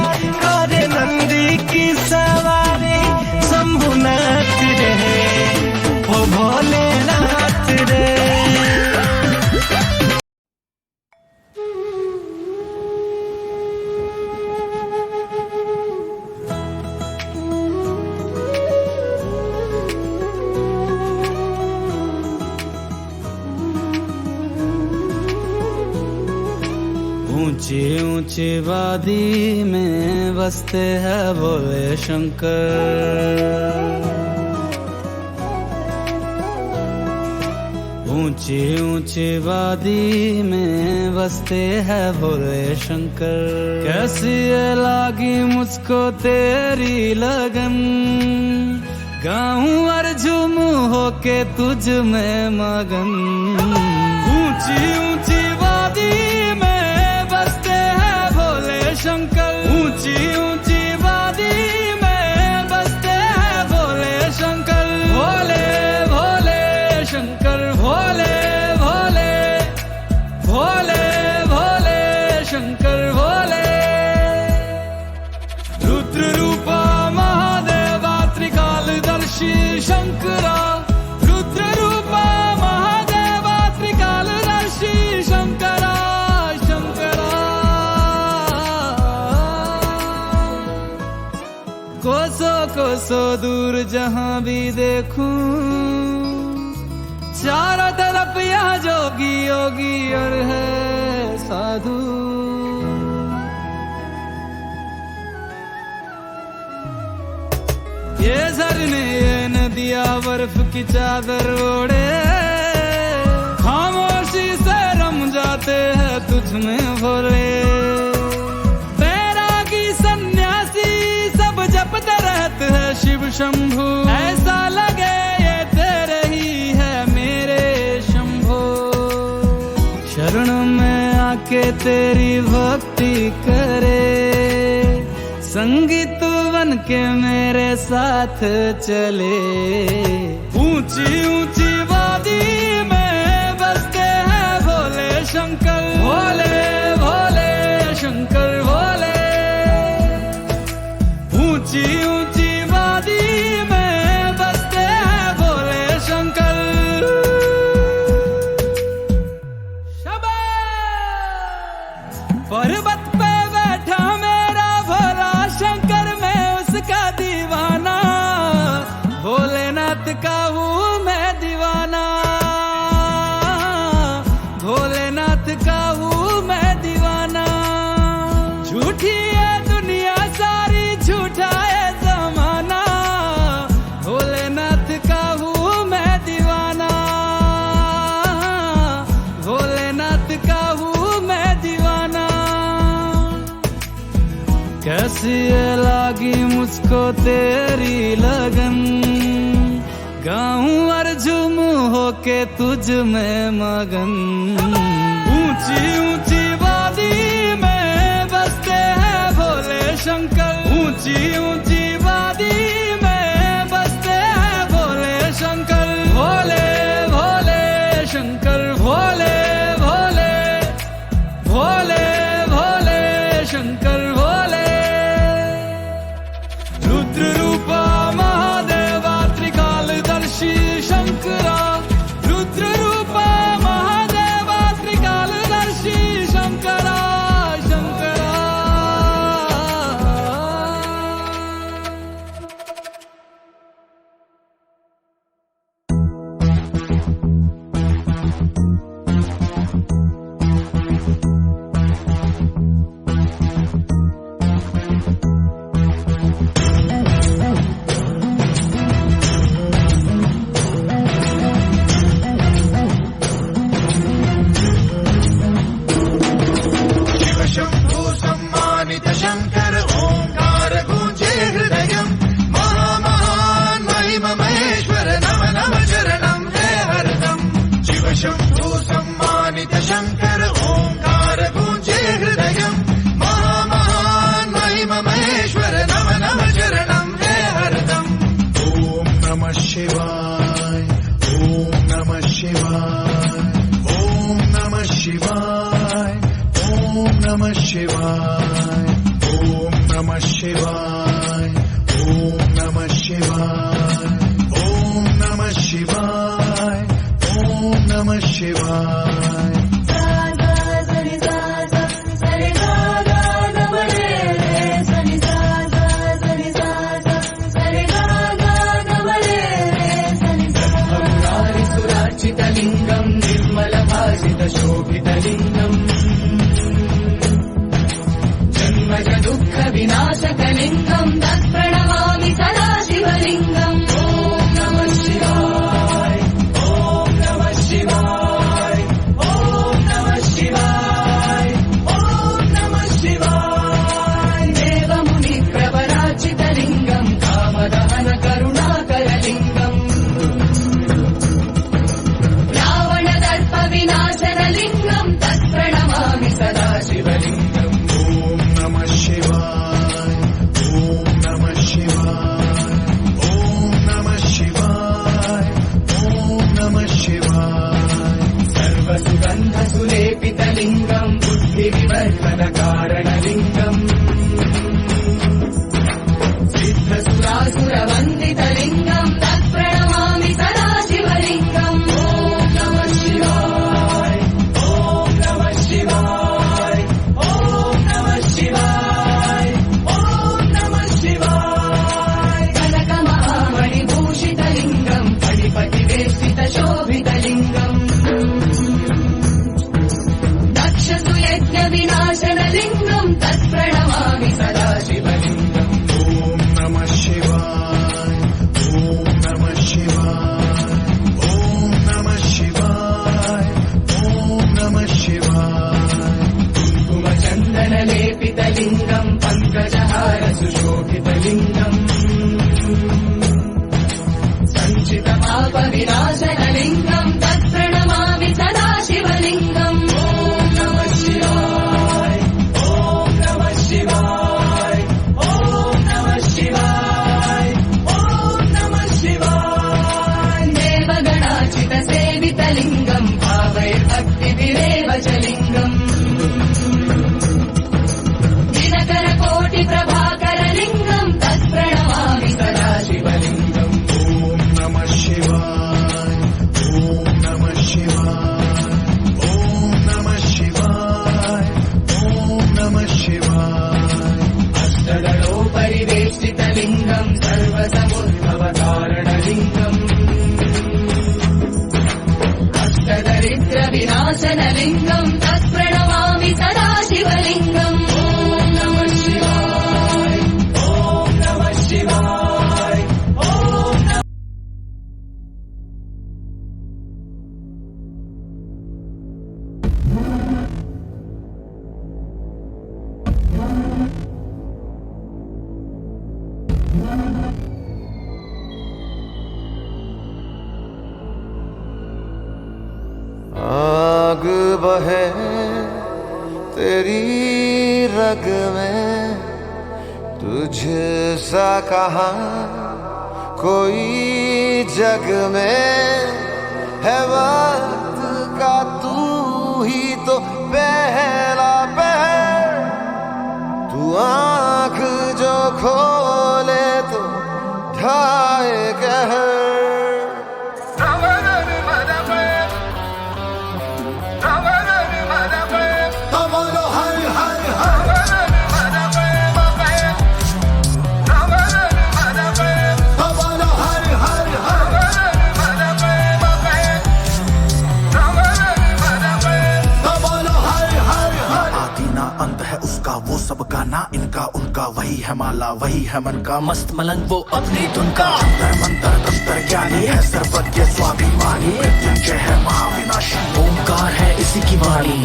करे नंदी की सवारी शंभुनाथ रे। हो भोलेनाथ रे। ऊंची ऊंची वादी में बसते हैं भोले शंकर। ऊंची ऊंची वादी में बसते हैं भोले शंकर। कैसी ये लागी मुझको तेरी लगन, गाऊं और झूमूं होके तुझ में मगन। ऊंची ऊंची वादी में बसते हैं भोले शंकर। ऊंची ऊंची वादी में बसते हैं भोले शंकर। भोले भोले शंकर, भोले भोले भोले भोले शंकर भोले। रुद्र रूपा महादेवा त्रिकालदर्शी शंकरा, रुद्र रूपा महादेवा त्रिकालदर्शी शंकरा शंकरा। कोसों कोसों दूर जहां भी देखूं, चारों तरफ यहाँ जोगी योगी और है साधु। ये झरने ये नदियाँ बर्फ की चादर ओढ़े, खामोशी से रम जाते हैं तुझ में भोले। बैरागी सन्यासी सब जपते रहते हैं शिव शंभु, ऐसा लगे ये तेरे ही है मेरे शंभो। शरण में आके तेरी भक्ति करे, संगीत बन के मेरे साथ चले। ऊंची ऊंची वादी में बसते हैं भोले शंकर। भोले भोले शंकर भोले। ऊंची ऊंची वादी में बसते हैं भोले शंकर। पर्वत पे बैठा मेरा भोला शंकर, मैं उसका दीवाना। भोलेनाथ का हूँ मैं दीवाना, भोलेनाथ का हूँ मैं दीवाना। झूठी है दुनिया सारी, झूठा है जमाना। भोलेनाथ का हूँ मैं दीवाना, भोलेनाथ का हूँ मैं दीवाना। कैसी ये लागी मुझको तेरी लगन, गाऊं और झूमूं होके तुझ में मगन। ऊंची ऊंची वादी में बसते हैं भोले शंकर। ऊंची ऊंची वादी में बसते हैं भोले शंकर। भोले भोले शंकर भोले भोले भोले भोले शंकर भोले। रुद्र रूपा महादेवा त्रिकालदर्शी शंकरा, रुद्र रूपा महादेवा त्रिकालदर्शी शंकरा शंकरा। शंभु सम्मानित शंकर ओंकार गूंजे हृदयम्। महामहान महिम महेश्वर नम नम चरणं हे हरदम्। शिव शंभु सम्मानित शंकर ओंकार गूंजे हृदयम्। महामहान महिम महेश्वर नम नम चरणं हे हरदम्। ओम नमः शिवाय, ओम नमः शिवाय, ओम नमः शिवाय, ओम नमः शिवाय, ओम नमः शिवाय, ओम नमः शिवाय, ओम नमः शिवाय, ओम नमः शिवाय। सुरार्चितलिङ्गम् निर्मलभासितशोभितलिङ्गम्, जन्मज दुःख विनाशकलिङ्गम् तत्प्रणमामि सदा शिवलिङ्गम्। ॐ नमः शिवाय, ॐ नमः शिवाय। सिंहासनलिङ्गम् तत्प्रणमामि सदा शिवलिङ्गम्। ॐ नमः शिवाय, ॐ नमः शिवाय, ॐ। आग बहे तेरी रग में, तुझसा कहाँ कोई जग में है। वक्त का तू ही तो पहला पहर, तू आँख जो खोले तो ढाए कहर। वो सबका ना इनका उनका, वही है माला वही है मन का मस्त मलंग वो अपनी धुन का। अंतर मंत्र तंत्र ज्ञानी है सर्वज्ञ स्वाभिमानी, मृत्युंजय है महाविनाशी, ओंकार है इसी की वाणी।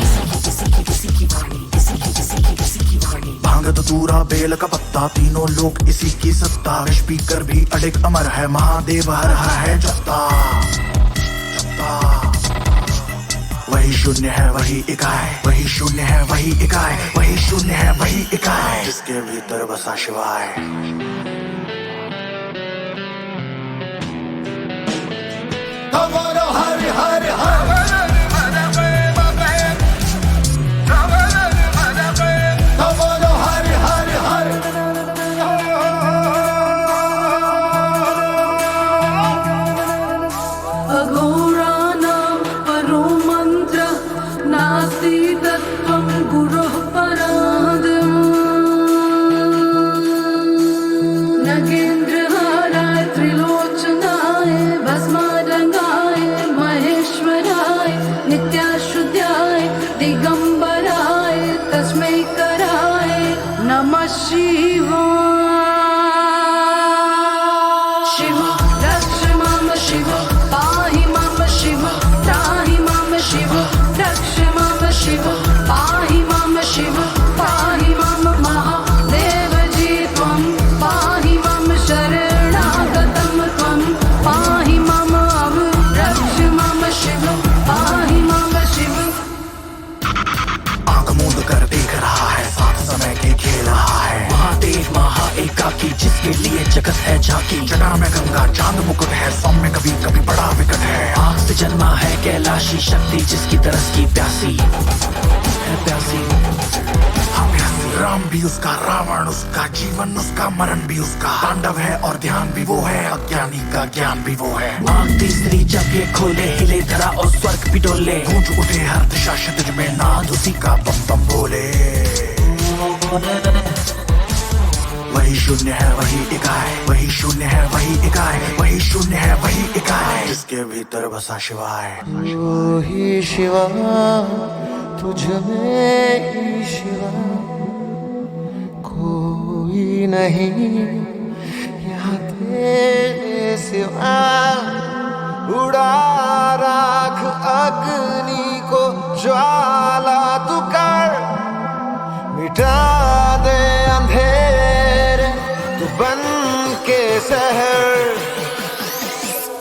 भांग धतूरा बेल का पत्ता तीनों लोग इसी की सत्ता, स्पीकर भी अडिग अमर है महादेव हर है जत्ता। वही शून्य है वही इकाई, वही शून्य है वही इकाई, वही शून्य है वही इकाई, जिसके भीतर बसा शिवाय। हर हर हर जिसके लिए जगत है झांकी। जटा में गंगा चांद मुकुट है, सौम्य कभी कभी बड़ा विकट है। आग से जन्मा है कैलाशी शक्ति, जिसकी तरस की प्यासी है प्यासी। राम भी उसका, रावण उसका, जीवन उसका, मरण भी उसका। तांडव है और ध्यान भी वो है, अज्ञानी का ज्ञान भी वो है। आग तीसरी जब ये खोले, हिले धरा और स्वर्ग भी डोले। गूंज उठे हर दिशा क्षितिज में, नाद उसी का बम बम बोले। वही शून्य है वही इकाई, वही शून्य है वही इकाई, वही शून्य है वही इकाई, जिसके भीतर बसा शिवाय। वही शिवा तुझ में ही शिवा, कोई नहीं यहाँ तेरे सिवा। उड़ा राख अग्नि को ज्वाला तू कर, मिटा दे अंधेरे तू बन के शहर।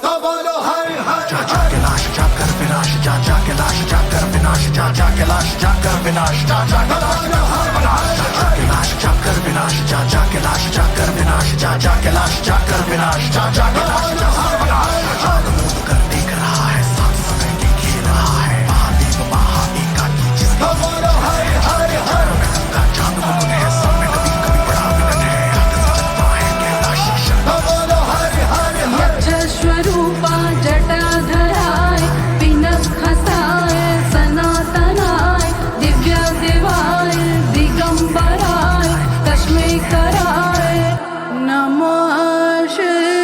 तो बोलो हर हर जा जा के लाश जा कर विनाश, जा जा के लाश जा कर विनाश, जा जा के लाश जा कर विनाश, जा जा के लाश जा कर विनाश, जा जा के लाश जा कर विनाश, जा जा के लाश जा कर विनाश, जा जा के लाश जा कर विनाश, जा जा के लाश जा कर विनाश। आग मूंद कर देख रहा है, साथ समय के खेल रहा है, महादेव महा एकाकी जिसका बोलो हर हर हर। का चांद मुकुट है, सब में कभी कभी बड़ा विकट है, आग से जलता है कैलाश शक्ति। बोलो हर हर हर। स्वरूपा जटाधराय पिनक खसाय सनातनाय दिव्य देवाय दिगंबराय तस्मै कराय नमः शिवाय।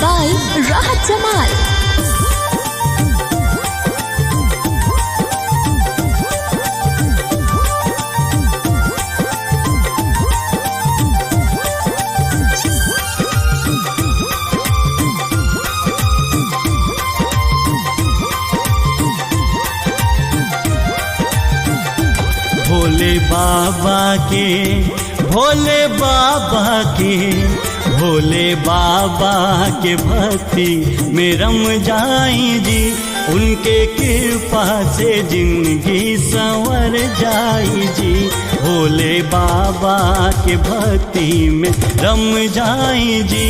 by Rahat Jamal. भोले बाबा के, भोले बाबा के, भोले बाबा के भक्ति में रम जाई जी। उनके कृपा से जिंदगी संवर जाई जी। भोले बाबा के भक्ति में रम जाई जी।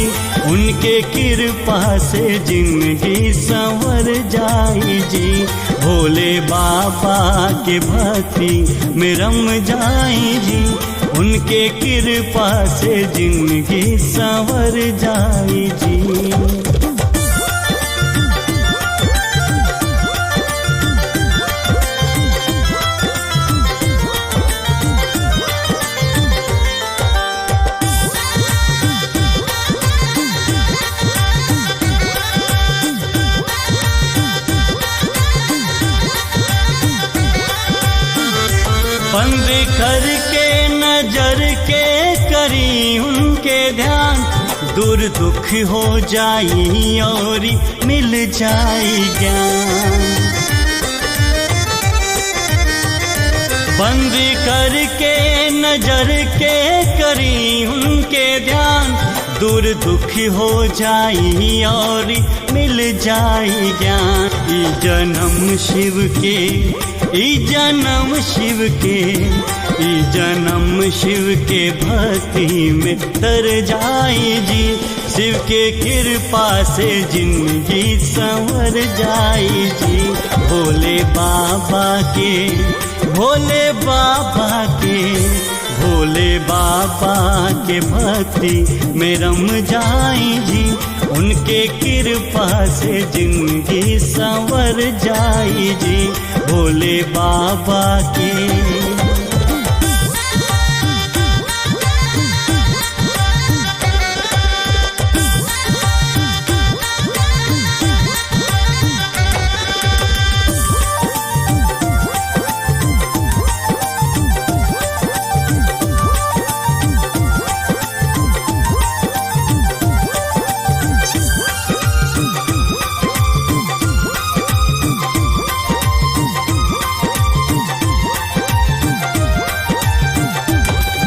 उनके कृपा से जिंदगी संवर जाई जी। भोले बाबा के भक्ति में रम जाई जी। उनके कृपा से जिंदगी संवर जाई जी। बंद करके नजर के करी उनके ध्यान। दूर दुख हो जाई और मिल जाई ज्ञान। बंद करके नजर के करी उनके ध्यान। दूर दुख हो जाई और मिल जाई ज्ञान। ई जन्म शिव के, ई जन्म शिव के, ई जन्म शिव के भक्ति में तर जाई जी। शिव के कृपा से जिंदगी संवर जाई जी। भोले बाबा के, भोले बाबा के, भोले बाबा के भक्ति में रम जाई जी। उनके कृपा से जिंदगी संवर जाई जी। भोले बाबा के।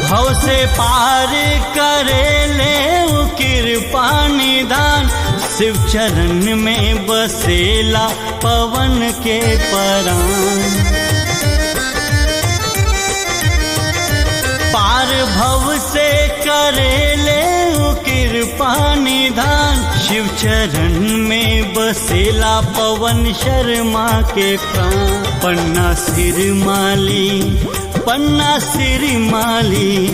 भव से पार करे ले वो कृपा निदान। शिव चरण में बसेला पवन के परान। पार भव से करे ले वो कृपा निदान। शिव चरण में बसेला पवन शर्मा के प्राण। पन्ना सिर माली, पन्ना सिर माली,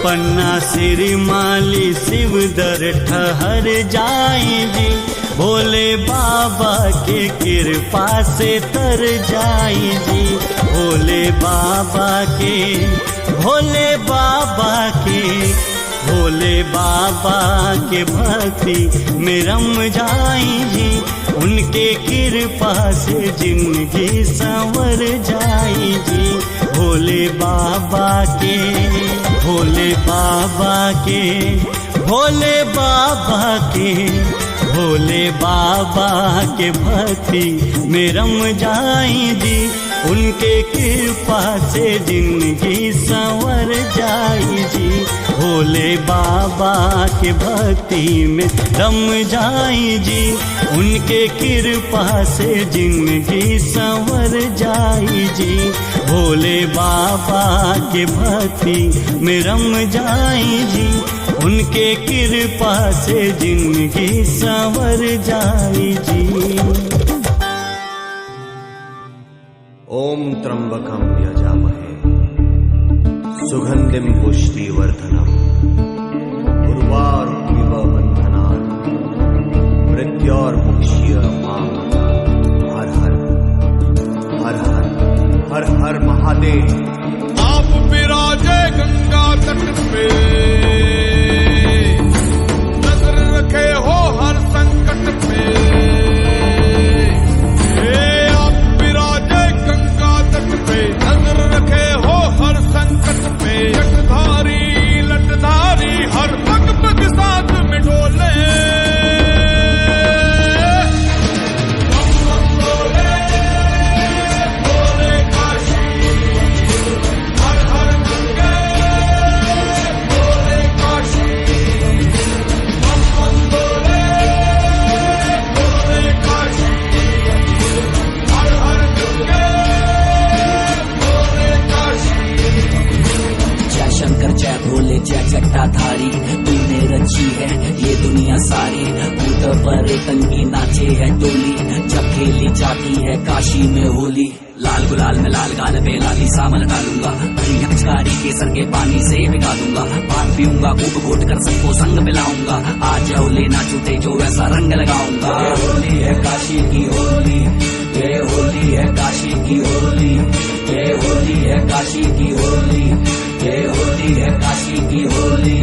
पन्ना सिर माली शिव दर ठहर जाई जी। भोले बाबा के कृपा से तर जाई जी। भोले बाबा के, भोले बाबा के, भोले बाबा के भक्ति में रम जाई जी। उनके कृपा से जिंदगी संवर जाई जी। भोले बाबा के, भोले बाबा के, भोले बाबा के, भोले बाबा के भक्ति में रम जाई जी। उनके कृपा से जिंदगी संवर जाई जी। भोले बाबा के भक्ति में रम जाई जी। उनके कृपा से जिंदगी संवर जाई जी। भोले बाबा के भक्ति में रम जाई जी। उनके कृपा से जिंदगी संवर जाई जी। ओम त्र्यंबकं यजामहे सुगंधिं पुष्टिवर्धनम् उर्वारुकमिव बन्धनान् मृत्योर्मुक्ष्यमामृतात्। हर हर हर हर हर हर महादेव। आप विराजे गंगा तट पे, नजर रखे हो हर संग नाचे है टोली, जब खेली जाती है काशी में होली। लाल गुलाल में लाल गाल पे लाली सामल डालूंगा, बढ़िया पिचकारी के सर के पानी से भिगा दूंगा। पान पीऊंगा खूब घोट कर सबको संग मिलाऊंगा, आज जाओ लेना छूटे जो वैसा रंग लगाऊंगा। ये होली है काशी की होली, ये होली है काशी की होली, ये होली है काशी की होली, ये होली है काशी की होली।